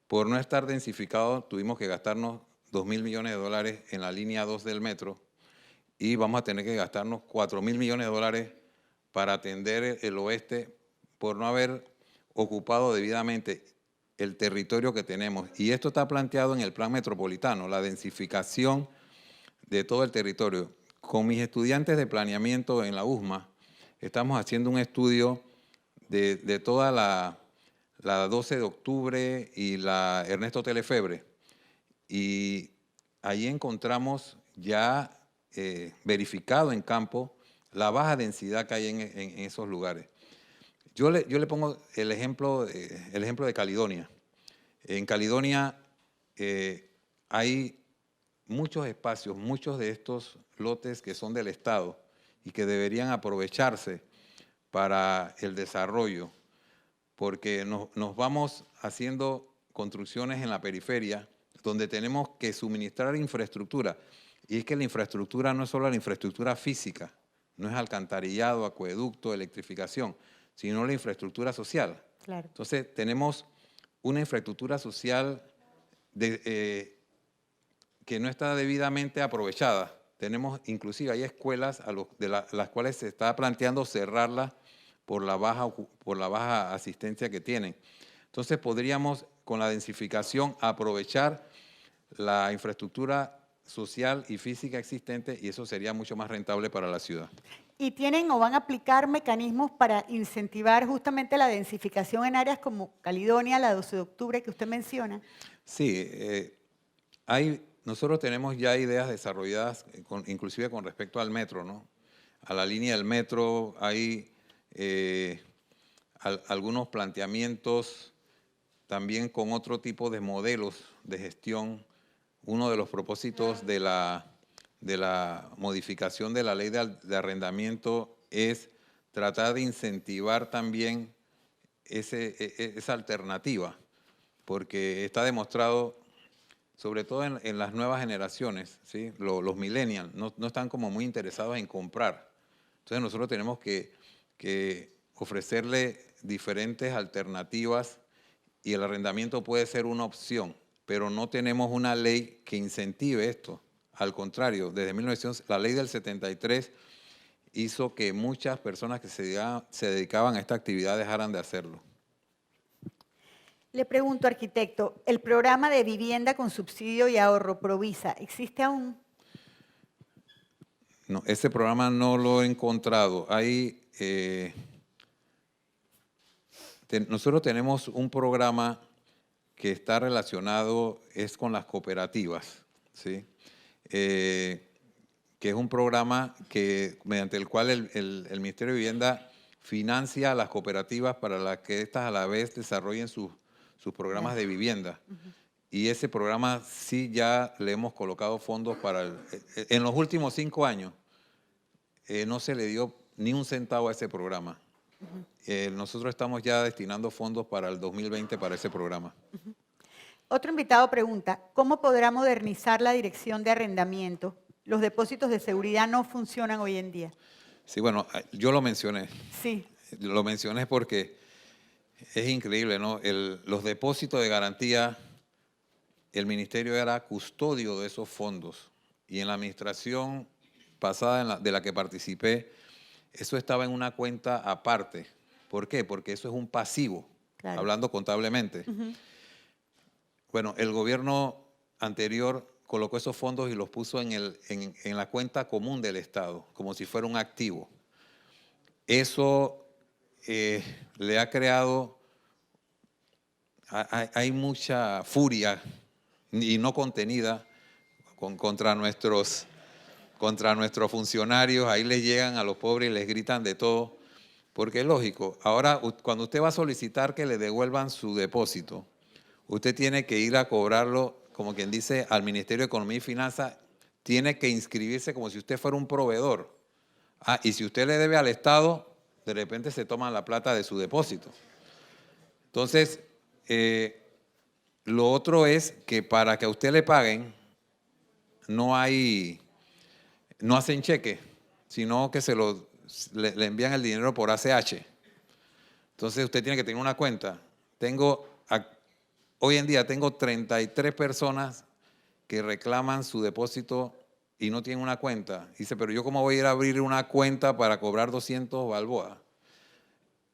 por no estar densificados, tuvimos que gastarnos $2.000 millones en la línea 2 del metro y vamos a tener que gastarnos $4.000 millones para atender el oeste por no haber ocupado debidamente el territorio que tenemos. Y esto está planteado en el plan metropolitano, la densificación de todo el territorio. Con mis estudiantes de planeamiento en la USMA, estamos haciendo un estudio de toda la 12 de octubre y la Ernesto Telefebre. Y ahí encontramos ya verificado en campo la baja densidad que hay en esos lugares. Yo le pongo el ejemplo de Caledonia. En Caledonia hay muchos espacios, muchos de estos lotes que son del Estado y que deberían aprovecharse para el desarrollo, porque nos vamos haciendo construcciones en la periferia donde tenemos que suministrar infraestructura. Y es que la infraestructura no es solo la infraestructura física, no es alcantarillado, acueducto, electrificación, sino la infraestructura social. Claro. Entonces, tenemos una infraestructura social que no está debidamente aprovechada. Tenemos, inclusive, hay escuelas las cuales se está planteando cerrarlas por la baja asistencia que tienen. Entonces, podríamos, con la densificación, aprovechar la infraestructura social y física existente y eso sería mucho más rentable para la ciudad. ¿Y tienen o van a aplicar mecanismos para incentivar justamente la densificación en áreas como Caledonia, la 12 de octubre que usted menciona? Sí, nosotros tenemos ya ideas desarrolladas, inclusive con respecto al metro, ¿no? A la línea del metro hay algunos planteamientos también con otro tipo de modelos de gestión. Uno de los propósitos de la modificación de la ley de arrendamiento es tratar de incentivar también esa alternativa, porque está demostrado, sobre todo en las nuevas generaciones, ¿sí? Los millennials no están como muy interesados en comprar. Entonces nosotros tenemos que ofrecerle diferentes alternativas y el arrendamiento puede ser una opción, pero no tenemos una ley que incentive esto. Al contrario, desde 1900, la ley del 73 hizo que muchas personas que se dedicaban a esta actividad dejaran de hacerlo. Le pregunto, arquitecto, ¿el programa de vivienda con subsidio y ahorro Provisa existe aún? No, ese programa no lo he encontrado. Nosotros tenemos un programa que está relacionado con las cooperativas, ¿sí? Que es un programa mediante el cual el Ministerio de Vivienda financia a las cooperativas para las que éstas a la vez desarrollen sus programas de vivienda. Y ese programa sí ya le hemos colocado fondos para en los últimos 5 años no se le dio ni un centavo a ese programa. Nosotros estamos ya destinando fondos para el 2020 para ese programa. Otro invitado pregunta, ¿cómo podrá modernizar la dirección de arrendamiento? Los depósitos de seguridad no funcionan hoy en día. Sí, bueno, yo lo mencioné. Sí. Lo mencioné porque es increíble, ¿no? Los depósitos de garantía, el ministerio era custodio de esos fondos. Y en la administración pasada de la que participé, eso estaba en una cuenta aparte. ¿Por qué? Porque eso es un pasivo, claro, hablando contablemente. Bueno, el gobierno anterior colocó esos fondos y los puso en la cuenta común del Estado, como si fuera un activo. Eso le ha creado, hay mucha furia y no contenida contra nuestros funcionarios. Ahí les llegan a los pobres y les gritan de todo, porque es lógico. Ahora, cuando usted va a solicitar que le devuelvan su depósito, usted tiene que ir a cobrarlo, como quien dice, al Ministerio de Economía y Finanzas, tiene que inscribirse como si usted fuera un proveedor. Y si usted le debe al Estado, de repente se toman la plata de su depósito. Entonces, lo otro es que para que a usted le paguen, no hacen cheque, sino que le envían el dinero por ACH. Entonces, usted tiene que tener una cuenta. Hoy en día tengo 33 personas que reclaman su depósito y no tienen una cuenta. Dice, pero yo cómo voy a ir a abrir una cuenta para cobrar 200 balboas.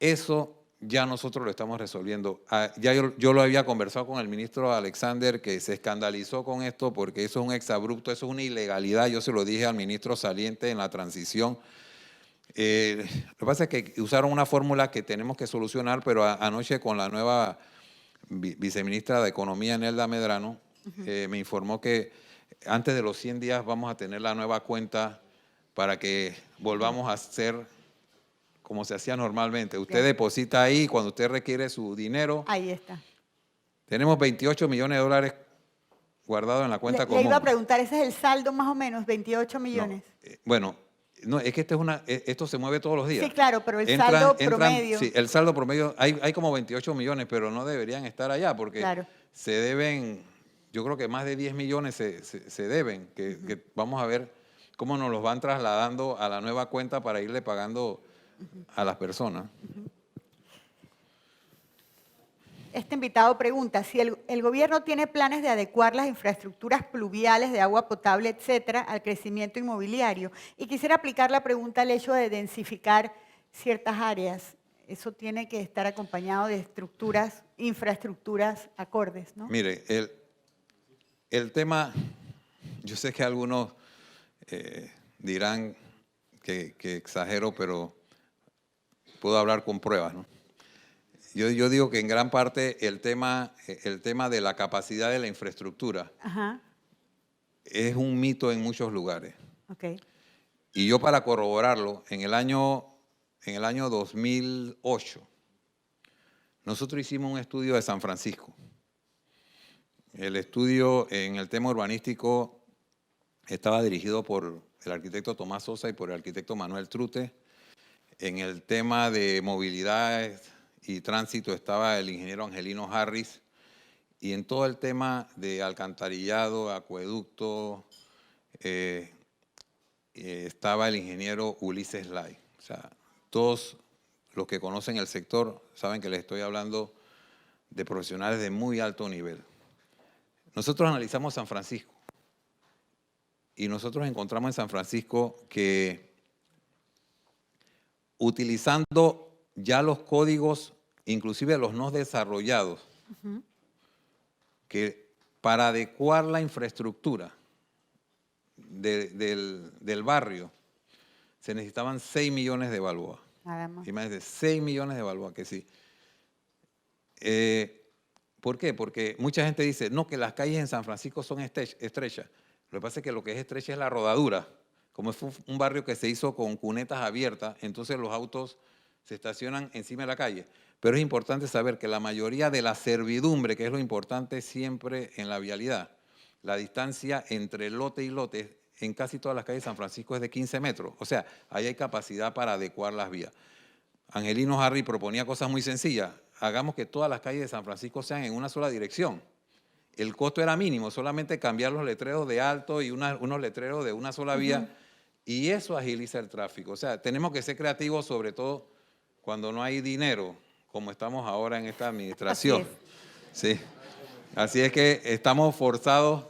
Eso ya nosotros lo estamos resolviendo. Ya yo lo había conversado con el ministro Alexander, que se escandalizó con esto porque eso es un exabrupto, eso es una ilegalidad. Yo se lo dije al ministro saliente en la transición. Lo que pasa es que usaron una fórmula que tenemos que solucionar, pero anoche con la nueva viceministra de Economía, Nelda Medrano, me informó que antes de los 100 días vamos a tener la nueva cuenta para que volvamos a hacer como se hacía normalmente. Usted deposita ahí cuando usted requiere su dinero. Ahí está. Tenemos 28 millones de dólares guardados en la cuenta común. Le iba a preguntar, ¿ese es el saldo más o menos, 28 millones? No, bueno, no, es que esto se mueve todos los días. Sí, claro, pero el saldo promedio. Sí, el saldo promedio, hay como 28 millones, pero no deberían estar allá porque claro, se deben, yo creo que más de 10 millones se deben, que vamos a ver cómo nos los van trasladando a la nueva cuenta para irle pagando a las personas. Este invitado pregunta si el gobierno tiene planes de adecuar las infraestructuras pluviales de agua potable, etcétera, al crecimiento inmobiliario. Y quisiera aplicar la pregunta al hecho de densificar ciertas áreas. Eso tiene que estar acompañado de infraestructuras acordes, ¿no? Mire, el tema, yo sé que algunos dirán que exagero, pero puedo hablar con pruebas, ¿no? Yo digo que en gran parte el tema de la capacidad de la infraestructura es un mito en muchos lugares. Okay. Y yo para corroborarlo, en el año 2008, nosotros hicimos un estudio de San Francisco. El estudio en el tema urbanístico estaba dirigido por el arquitecto Tomás Sosa y por el arquitecto Manuel Trute. En el tema de movilidad y tránsito estaba el ingeniero Angelino Harris, y en todo el tema de alcantarillado, acueducto, estaba el ingeniero Ulises Lai. O sea, todos los que conocen el sector saben que les estoy hablando de profesionales de muy alto nivel. Nosotros analizamos San Francisco y nosotros encontramos en San Francisco que utilizando ya los códigos, inclusive los no desarrollados, que para adecuar la infraestructura del barrio se necesitaban 6 millones de balboas. Nada más. Imagínense, 6 millones de balboas, que sí. ¿Por qué? Porque mucha gente dice, no, que las calles en San Francisco son estrechas. Lo que pasa es que lo que es estrecha es la rodadura. Como es un barrio que se hizo con cunetas abiertas, entonces los autos se estacionan encima de la calle. Pero es importante saber que la mayoría de la servidumbre, que es lo importante siempre en la vialidad, la distancia entre lote y lote en casi todas las calles de San Francisco es de 15 metros. O sea, ahí hay capacidad para adecuar las vías. Angelino Harry proponía cosas muy sencillas. Hagamos que todas las calles de San Francisco sean en una sola dirección. El costo era mínimo, solamente cambiar los letreros de alto y unos letreros de una sola vía, y eso agiliza el tráfico. O sea, tenemos que ser creativos, sobre todo cuando no hay dinero, como estamos ahora en esta administración. Sí. Así es que estamos forzados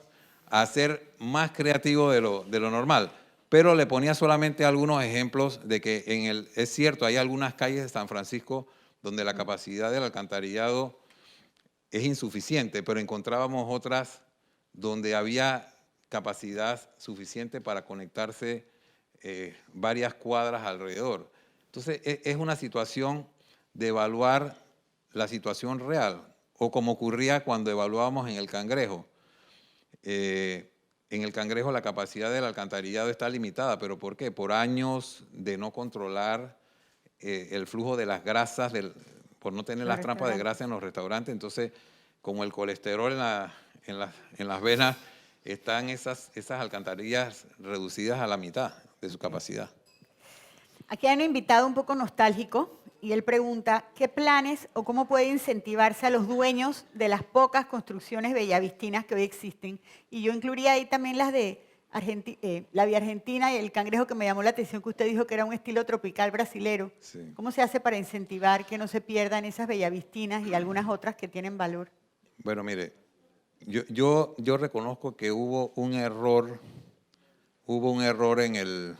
a ser más creativos de lo normal. Pero le ponía solamente algunos ejemplos de que es cierto, hay algunas calles de San Francisco donde la capacidad del alcantarillado es insuficiente, pero encontrábamos otras donde había capacidad suficiente para conectarse varias cuadras alrededor. Entonces, es una situación de evaluar la situación real, o como ocurría cuando evaluábamos en el Cangrejo. En el Cangrejo la capacidad del alcantarillado está limitada, ¿pero por qué? Por años de no controlar el flujo de las grasas, por no tener las trampas de grasa en los restaurantes. Entonces, como el colesterol en las venas, están esas alcantarillas reducidas a la mitad de su capacidad. Aquí hay un invitado un poco nostálgico y él pregunta, ¿qué planes o cómo puede incentivarse a los dueños de las pocas construcciones bellavistinas que hoy existen? Y yo incluiría ahí también las de la Vía Argentina y el Cangrejo, que me llamó la atención que usted dijo que era un estilo tropical brasilero. Sí. ¿Cómo se hace para incentivar que no se pierdan esas bellavistinas y algunas otras que tienen valor? Bueno, mire, yo reconozco que hubo un error en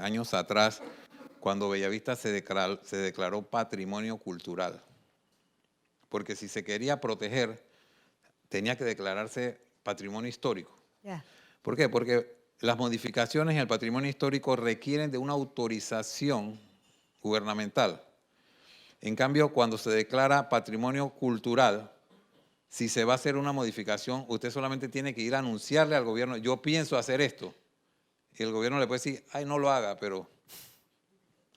años atrás, cuando Bellavista se declaró patrimonio cultural. Porque si se quería proteger, tenía que declararse patrimonio histórico. Yeah. ¿Por qué? Porque las modificaciones en el patrimonio histórico requieren de una autorización gubernamental. En cambio, cuando se declara patrimonio cultural, si se va a hacer una modificación, usted solamente tiene que ir a anunciarle al gobierno, yo pienso hacer esto. Y el gobierno le puede decir, ay, no lo haga, pero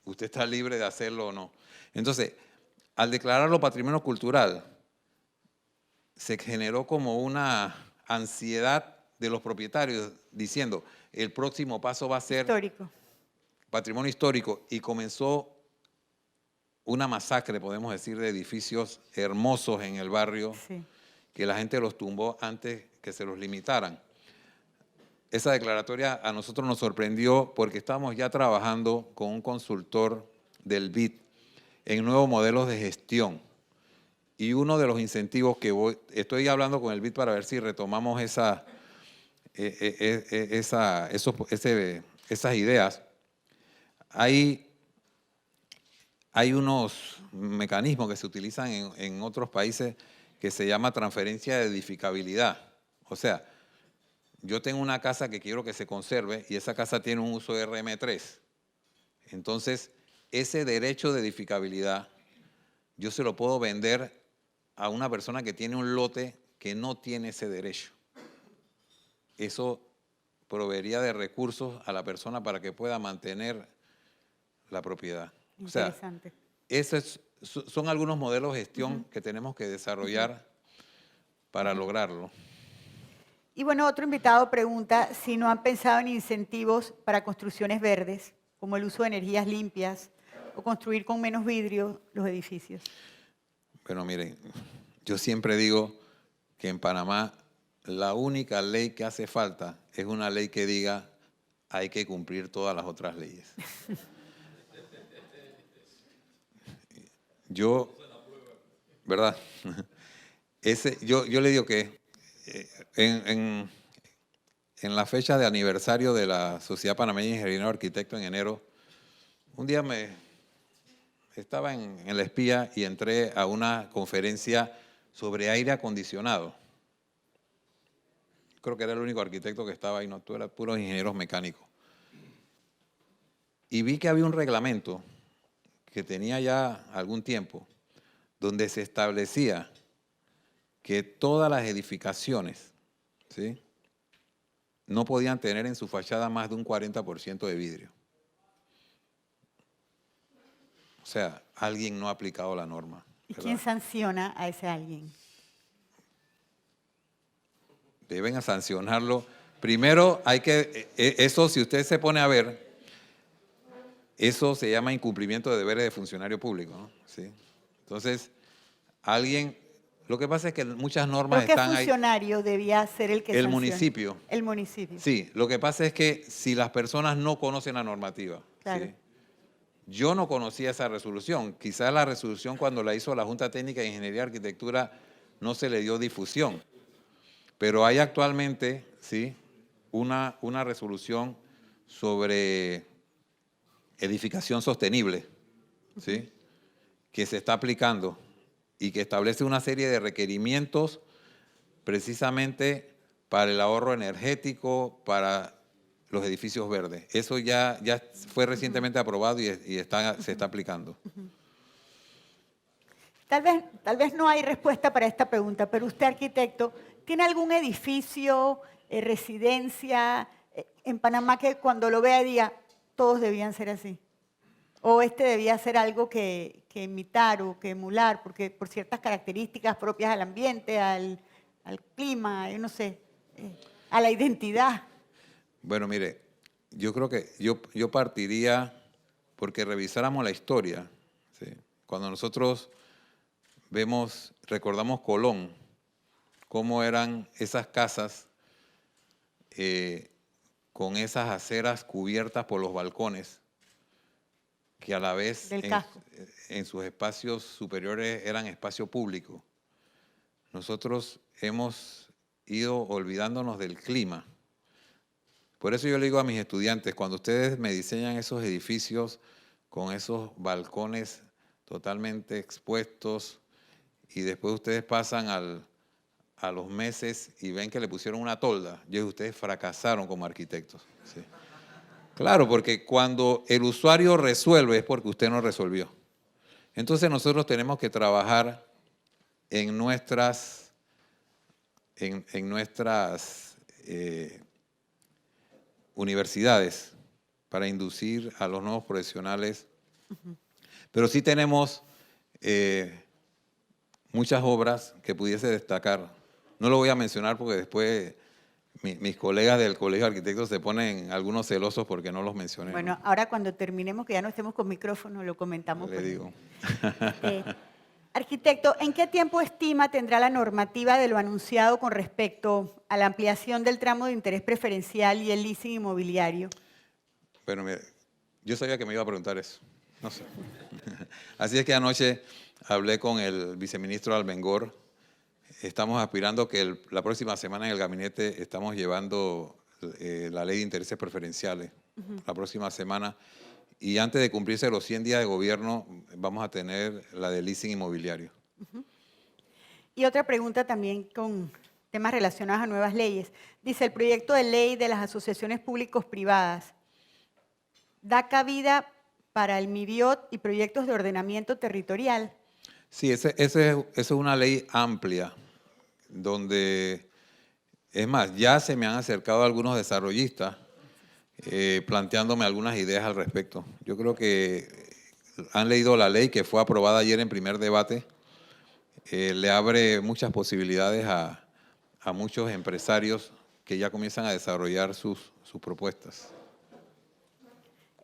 usted está libre de hacerlo o no. Entonces, al declararlo patrimonio cultural, se generó como una ansiedad de los propietarios diciendo, el próximo paso va a ser histórico, patrimonio histórico, y comenzó una masacre, podemos decir, de edificios hermosos en el barrio, sí, que la gente los tumbó antes que se los limitaran. Esa declaratoria a nosotros nos sorprendió porque estábamos ya trabajando con un consultor del BID en nuevos modelos de gestión. Y uno de los incentivos que estoy hablando con el BID para ver si retomamos esas ideas. Hay unos mecanismos que se utilizan en otros países que se llama transferencia de edificabilidad. O sea, yo tengo una casa que quiero que se conserve y esa casa tiene un uso de RM3. Entonces, ese derecho de edificabilidad yo se lo puedo vender a una persona que tiene un lote que no tiene ese derecho. Eso proveería de recursos a la persona para que pueda mantener la propiedad. interesante. O sea, son algunos modelos de gestión que tenemos que desarrollar para lograrlo. Y bueno, otro invitado pregunta si no han pensado en incentivos para construcciones verdes, como el uso de energías limpias o construir con menos vidrio los edificios. Bueno, miren, yo siempre digo que en Panamá la única ley que hace falta es una ley que diga hay que cumplir todas las otras leyes. ¿Verdad? Yo le digo que en la fecha de aniversario de la Sociedad Panameña de Ingenieros Arquitectos en enero, un día estaba en La Espía y entré a una conferencia sobre aire acondicionado. Creo que era el único arquitecto que estaba ahí, no, tú eras puros ingenieros mecánicos. Y vi que había un reglamento que tenía ya algún tiempo, donde se establecía que todas las edificaciones, ¿sí?, no podían tener en su fachada más de un 40% de vidrio. O sea, alguien no ha aplicado la norma. ¿Y ¿verdad? quién sanciona a ese alguien? Deben sancionarlo. Primero hay que, eso si usted se pone a ver, eso se llama incumplimiento de deberes de funcionario público, ¿no? ¿Sí? Entonces, alguien, lo que pasa es que muchas normas ¿Pero qué están ahí. funcionario debía ser el que El sancione? municipio. El municipio. Sí, lo que pasa es que si las personas no conocen la normativa, Claro. ¿sí? Yo no conocía esa resolución. Quizás la resolución cuando la hizo la Junta Técnica de Ingeniería y Arquitectura no se le dio difusión. Pero hay actualmente, ¿sí?, una resolución sobre edificación sostenible, ¿sí?, que se está aplicando y que establece una serie de requerimientos precisamente para el ahorro energético, para los edificios verdes. Eso ya fue recientemente aprobado y se está aplicando. Tal vez no hay respuesta para esta pregunta, pero usted, arquitecto, ¿tiene algún edificio, residencia en Panamá que cuando lo vea diga, todos debían ser así? ¿O este debía ser algo que imitar o que emular, porque por ciertas características propias al ambiente, al clima, yo no sé, a la identidad? Bueno, mire, yo creo que yo partiría porque revisáramos la historia, ¿sí? Cuando nosotros recordamos Colón, cómo eran esas casas con esas aceras cubiertas por los balcones, que a la vez en sus espacios superiores eran espacio público. Nosotros hemos ido olvidándonos del clima. Por eso yo le digo a mis estudiantes, cuando ustedes me diseñan esos edificios con esos balcones totalmente expuestos y después ustedes pasan a los meses y ven que le pusieron una tolda, yo digo, ustedes fracasaron como arquitectos. ¿Sí? Claro, porque cuando el usuario resuelve es porque usted no resolvió. Entonces nosotros tenemos que trabajar en nuestras universidades para inducir a los nuevos profesionales. Pero sí tenemos muchas obras que pudiese destacar. No lo voy a mencionar porque después mis colegas del Colegio de Arquitectos se ponen algunos celosos porque no los mencioné. Bueno, ahora cuando terminemos, que ya no estemos con micrófono, lo comentamos. Le digo. Arquitecto, ¿en qué tiempo estima tendrá la normativa de lo anunciado con respecto a la ampliación del tramo de interés preferencial y el leasing inmobiliario? Bueno, mire, yo sabía que me iba a preguntar eso. No sé. Así es que anoche hablé con el viceministro Almengor. Estamos aspirando que la próxima semana en el gabinete estamos llevando la ley de intereses preferenciales. La próxima semana. Y antes de cumplirse los 100 días de gobierno, vamos a tener la de leasing inmobiliario. Y otra pregunta también con temas relacionados a nuevas leyes. Dice, el proyecto de ley de las asociaciones públicos-privadas da cabida para el MIBIOT y proyectos de ordenamiento territorial. Sí, esa es una ley amplia, donde, es más, ya se me han acercado algunos desarrollistas planteándome algunas ideas al respecto. Yo creo que han leído la ley que fue aprobada ayer en primer debate. Le abre muchas posibilidades a muchos empresarios que ya comienzan a desarrollar sus propuestas.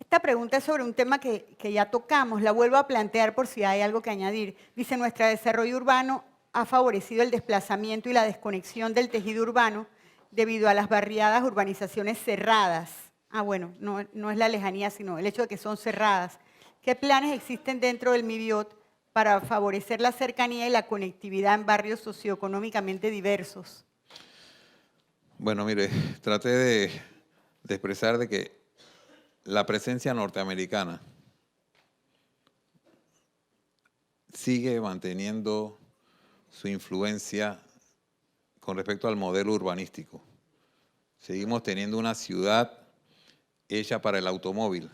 Esta pregunta es sobre un tema que ya tocamos, la vuelvo a plantear por si hay algo que añadir. Dice, nuestro desarrollo urbano ha favorecido el desplazamiento y la desconexión del tejido urbano debido a las barriadas urbanizaciones cerradas. Bueno, no es la lejanía, sino el hecho de que son cerradas. ¿Qué planes existen dentro del MIBIOT para favorecer la cercanía y la conectividad en barrios socioeconómicamente diversos? Bueno, mire, traté de expresar de que la presencia norteamericana sigue manteniendo su influencia con respecto al modelo urbanístico. Seguimos teniendo una ciudad hecha para el automóvil.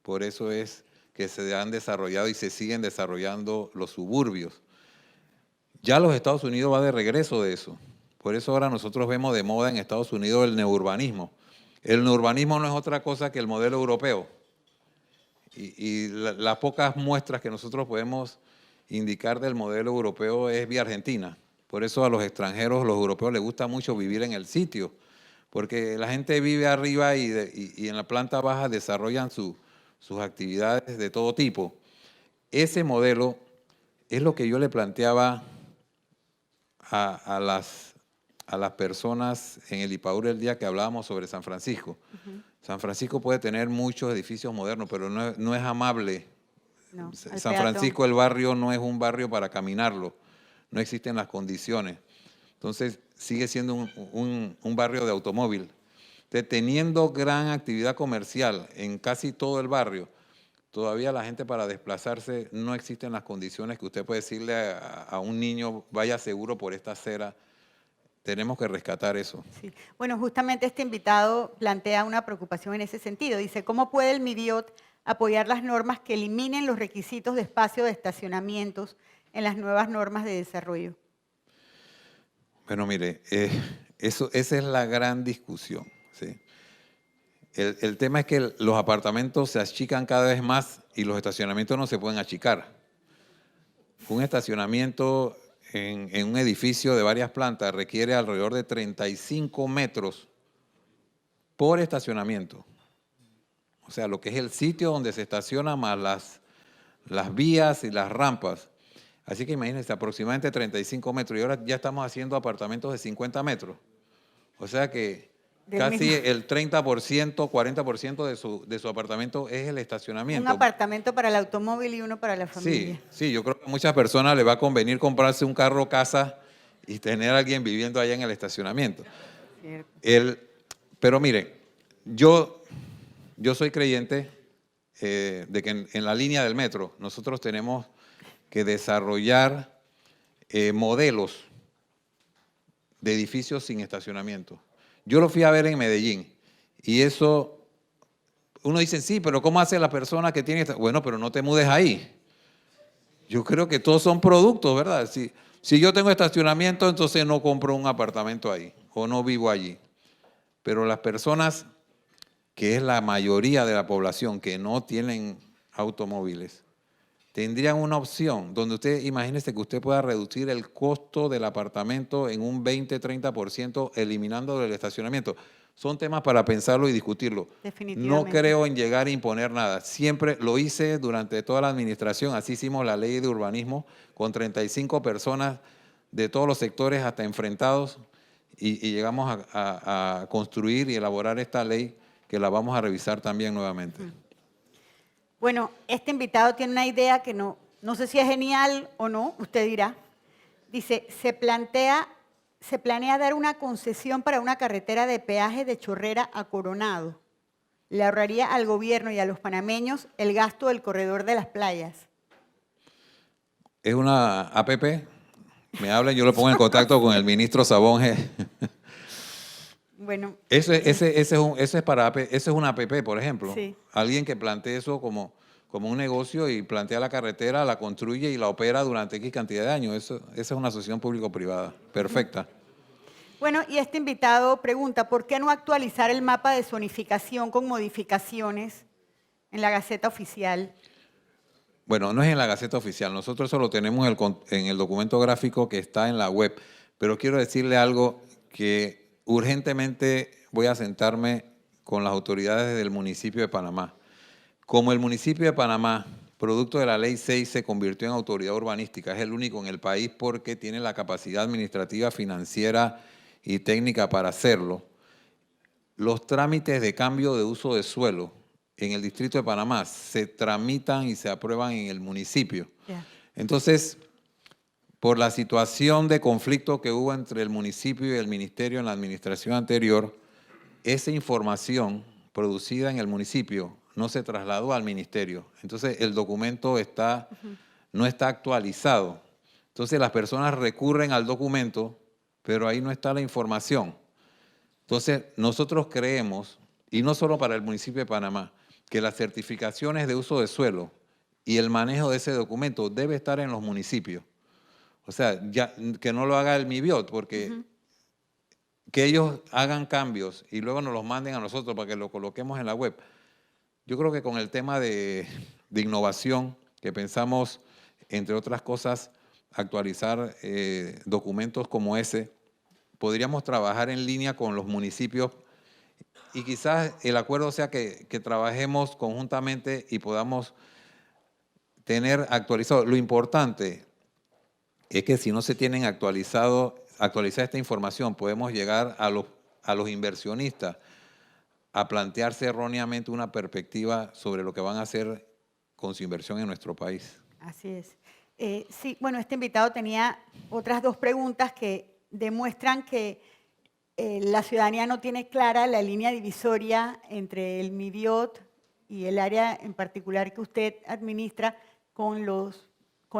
Por eso es que se han desarrollado y se siguen desarrollando los suburbios. Ya los Estados Unidos va de regreso de eso. Por eso ahora nosotros vemos de moda en Estados Unidos el neurbanismo. El neurbanismo no es otra cosa que el modelo europeo. las pocas muestras que nosotros podemos indicar del modelo europeo es vía Argentina. Por eso a los extranjeros, los europeos, les gusta mucho vivir en el sitio, porque la gente vive arriba y en la planta baja desarrollan sus actividades de todo tipo. Ese modelo es lo que yo le planteaba a las personas en el IPAUR el día que hablábamos sobre San Francisco. San Francisco puede tener muchos edificios modernos, pero no es amable. No, San Francisco, el barrio, no es un barrio para caminarlo. No existen las condiciones. Entonces, sigue siendo un barrio de automóvil. Entonces, teniendo gran actividad comercial en casi todo el barrio, todavía la gente para desplazarse no existen las condiciones que usted puede decirle a un niño, vaya seguro por esta acera. Tenemos que rescatar eso. Sí. Bueno, justamente este invitado plantea una preocupación en ese sentido. Dice, ¿cómo puede el MIBIOT apoyar las normas que eliminen los requisitos de espacio de estacionamientos en las nuevas normas de desarrollo? Bueno, mire, esa es la gran discusión, ¿sí? El tema es que los apartamentos se achican cada vez más y los estacionamientos no se pueden achicar. Un estacionamiento en un edificio de varias plantas requiere alrededor de 35 metros por estacionamiento. O sea, lo que es el sitio donde se estaciona más las vías y las rampas. Así que imagínense, aproximadamente 35 metros. Y ahora ya estamos haciendo apartamentos de 50 metros. O sea que casi el 30%, 40% de su apartamento es el estacionamiento. Un apartamento para el automóvil y uno para la familia. Sí, yo creo que a muchas personas les va a convenir comprarse un carro casa y tener a alguien viviendo allá en el estacionamiento. Pero mire, yo soy creyente de que en la línea del metro nosotros tenemos que desarrollar modelos de edificios sin estacionamiento. Yo lo fui a ver en Medellín y eso, uno dice, sí, pero ¿cómo hace la persona que tiene? Bueno, pero no te mudes ahí. Yo creo que todos son productos, ¿verdad? Si yo tengo estacionamiento, entonces no compro un apartamento ahí o no vivo allí. Pero las personas, que es la mayoría de la población que no tienen automóviles, tendrían una opción donde usted, imagínese que usted pueda reducir el costo del apartamento en un 20-30% eliminando el estacionamiento. Son temas para pensarlo y discutirlo. Definitivamente. No creo en llegar a imponer nada. Siempre lo hice durante toda la administración. Así hicimos la ley de urbanismo con 35 personas de todos los sectores hasta enfrentados y llegamos a construir y elaborar esta ley que la vamos a revisar también nuevamente. Bueno, este invitado tiene una idea que no sé si es genial o no, usted dirá. Dice, se planea dar una concesión para una carretera de peaje de Chorrera a Coronado. Le ahorraría al gobierno y a los panameños el gasto del corredor de las playas. Es una APP. Me hablan, yo lo pongo en contacto con el ministro Sabonge. Bueno, Ese es una APP, por ejemplo. Sí. Alguien que plantee eso como un negocio y plantea la carretera, la construye y la opera durante X cantidad de años. Esa es una asociación público-privada. Perfecta. Bueno, y este invitado pregunta, ¿por qué no actualizar el mapa de zonificación con modificaciones en la Gaceta Oficial? Bueno, no es en la Gaceta Oficial. Nosotros eso lo tenemos en el documento gráfico que está en la web. Pero quiero decirle algo que urgentemente voy a sentarme con las autoridades del municipio de Panamá. Como el municipio de Panamá, producto de la Ley 6, se convirtió en autoridad urbanística, es el único en el país porque tiene la capacidad administrativa, financiera y técnica para hacerlo. Los trámites de cambio de uso de suelo en el distrito de Panamá se tramitan y se aprueban en el municipio. Yeah. Entonces, por la situación de conflicto que hubo entre el municipio y el ministerio en la administración anterior, esa información producida en el municipio no se trasladó al ministerio. Entonces, el documento no está actualizado. Entonces, las personas recurren al documento, pero ahí no está la información. Entonces, nosotros creemos, y no solo para el municipio de Panamá, que las certificaciones de uso de suelo y el manejo de ese documento debe estar en los municipios. O sea, que no lo haga el MIBIOT, porque que ellos hagan cambios y luego nos los manden a nosotros para que lo coloquemos en la web. Yo creo que con el tema de innovación, que pensamos, entre otras cosas, actualizar documentos como ese, podríamos trabajar en línea con los municipios y quizás el acuerdo sea que trabajemos conjuntamente y podamos tener actualizado. Lo importante es que si no se tienen actualizada esta información, podemos llegar a los inversionistas a plantearse erróneamente una perspectiva sobre lo que van a hacer con su inversión en nuestro país. Así es. Sí, bueno, este invitado tenía otras dos preguntas que demuestran que la ciudadanía no tiene clara la línea divisoria entre el MIBIOT y el área en particular que usted administra con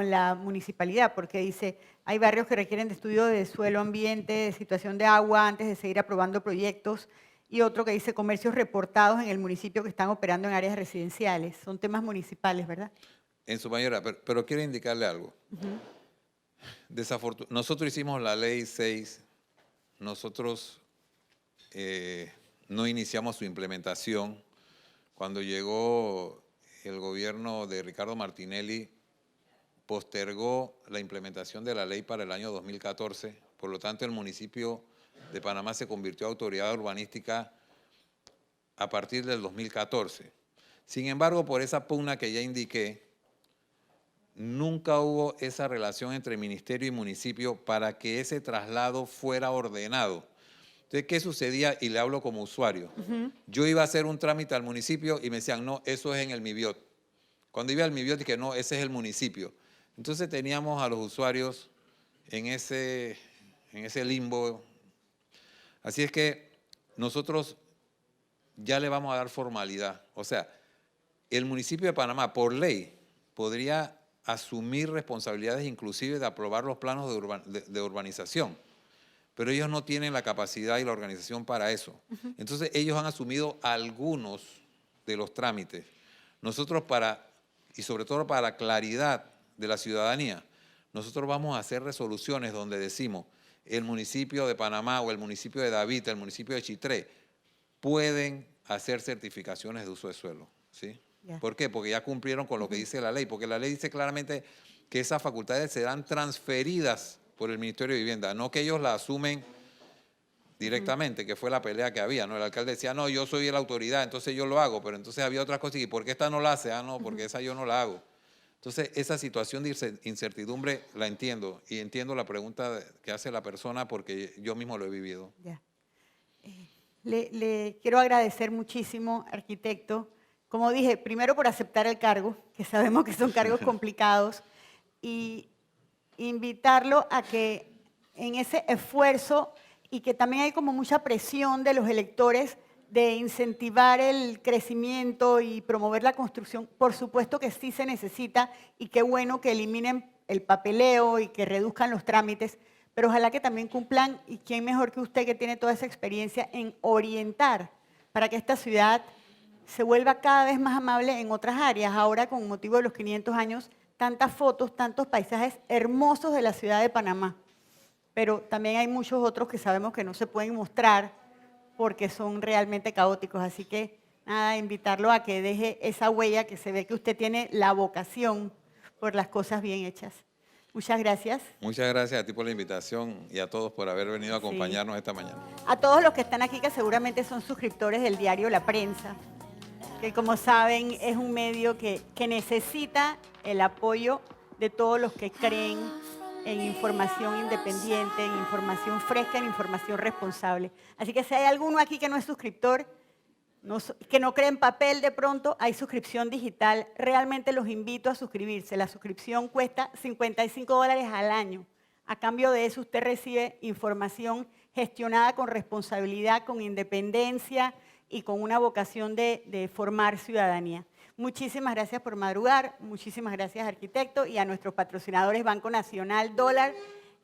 la municipalidad, porque dice, hay barrios que requieren de estudio de suelo, ambiente, de situación de agua antes de seguir aprobando proyectos, y otro que dice comercios reportados en el municipio que están operando en áreas residenciales. Son temas municipales, ¿verdad? En su mayoría, pero quiero indicarle algo. Nosotros hicimos la ley 6, nosotros no iniciamos su implementación. Cuando llegó el gobierno de Ricardo Martinelli, postergó la implementación de la ley para el año 2014, por lo tanto el municipio de Panamá se convirtió en autoridad urbanística a partir del 2014. Sin embargo, por esa pugna que ya indiqué, nunca hubo esa relación entre ministerio y municipio para que ese traslado fuera ordenado. Entonces, ¿qué sucedía? Y le hablo como usuario. Yo iba a hacer un trámite al municipio y me decían, no, eso es en el MIBIOT. Cuando iba al MIBIOT dije, no, ese es el municipio. Entonces teníamos a los usuarios en ese limbo. Así es que nosotros ya le vamos a dar formalidad. O sea, el municipio de Panamá, por ley, podría asumir responsabilidades inclusive de aprobar los planos de urbanización, pero ellos no tienen la capacidad y la organización para eso. Entonces ellos han asumido algunos de los trámites. Nosotros y sobre todo para la claridad de la ciudadanía, nosotros vamos a hacer resoluciones donde decimos el municipio de Panamá o el municipio de David, el municipio de Chitré, pueden hacer certificaciones de uso de suelo, ¿sí? Yeah. ¿Por qué? Porque ya cumplieron con lo que dice la ley, porque la ley dice claramente que esas facultades serán transferidas por el Ministerio de Vivienda, no que ellos la asumen directamente, que fue la pelea que había, ¿no? El alcalde decía, no, yo soy la autoridad, entonces yo lo hago, pero entonces había otras cosas, ¿y por qué esta no la hace? Ah, no, porque esa yo no la hago. Entonces, esa situación de incertidumbre la entiendo, y entiendo la pregunta que hace la persona porque yo mismo lo he vivido. Ya. Le quiero agradecer muchísimo, arquitecto, como dije, primero por aceptar el cargo, que sabemos que son cargos complicados, y invitarlo a que en ese esfuerzo, y que también hay como mucha presión de los electores de incentivar el crecimiento y promover la construcción, por supuesto que sí se necesita, y qué bueno que eliminen el papeleo y que reduzcan los trámites, pero ojalá que también cumplan, y quién mejor que usted que tiene toda esa experiencia en orientar para que esta ciudad se vuelva cada vez más amable en otras áreas. Ahora, con motivo de los 500 años, tantas fotos, tantos paisajes hermosos de la ciudad de Panamá, pero también hay muchos otros que sabemos que no se pueden mostrar porque son realmente caóticos. Así que, nada, invitarlo a que deje esa huella, que se ve que usted tiene la vocación por las cosas bien hechas. Muchas gracias. Muchas gracias a ti por la invitación y a todos por haber venido a acompañarnos esta mañana. A todos los que están aquí, que seguramente son suscriptores del diario La Prensa, que como saben es un medio que necesita el apoyo de todos los que creen en información independiente, en información fresca, en información responsable. Así que si hay alguno aquí que no es suscriptor, que no cree en papel de pronto, hay suscripción digital. Realmente los invito a suscribirse. La suscripción cuesta $55 al año. A cambio de eso usted recibe información gestionada con responsabilidad, con independencia y con una vocación de formar ciudadanía. Muchísimas gracias por madrugar, muchísimas gracias, arquitecto, y a nuestros patrocinadores Banco Nacional, Dólar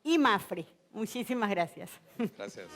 y Mafre. Muchísimas gracias. Gracias.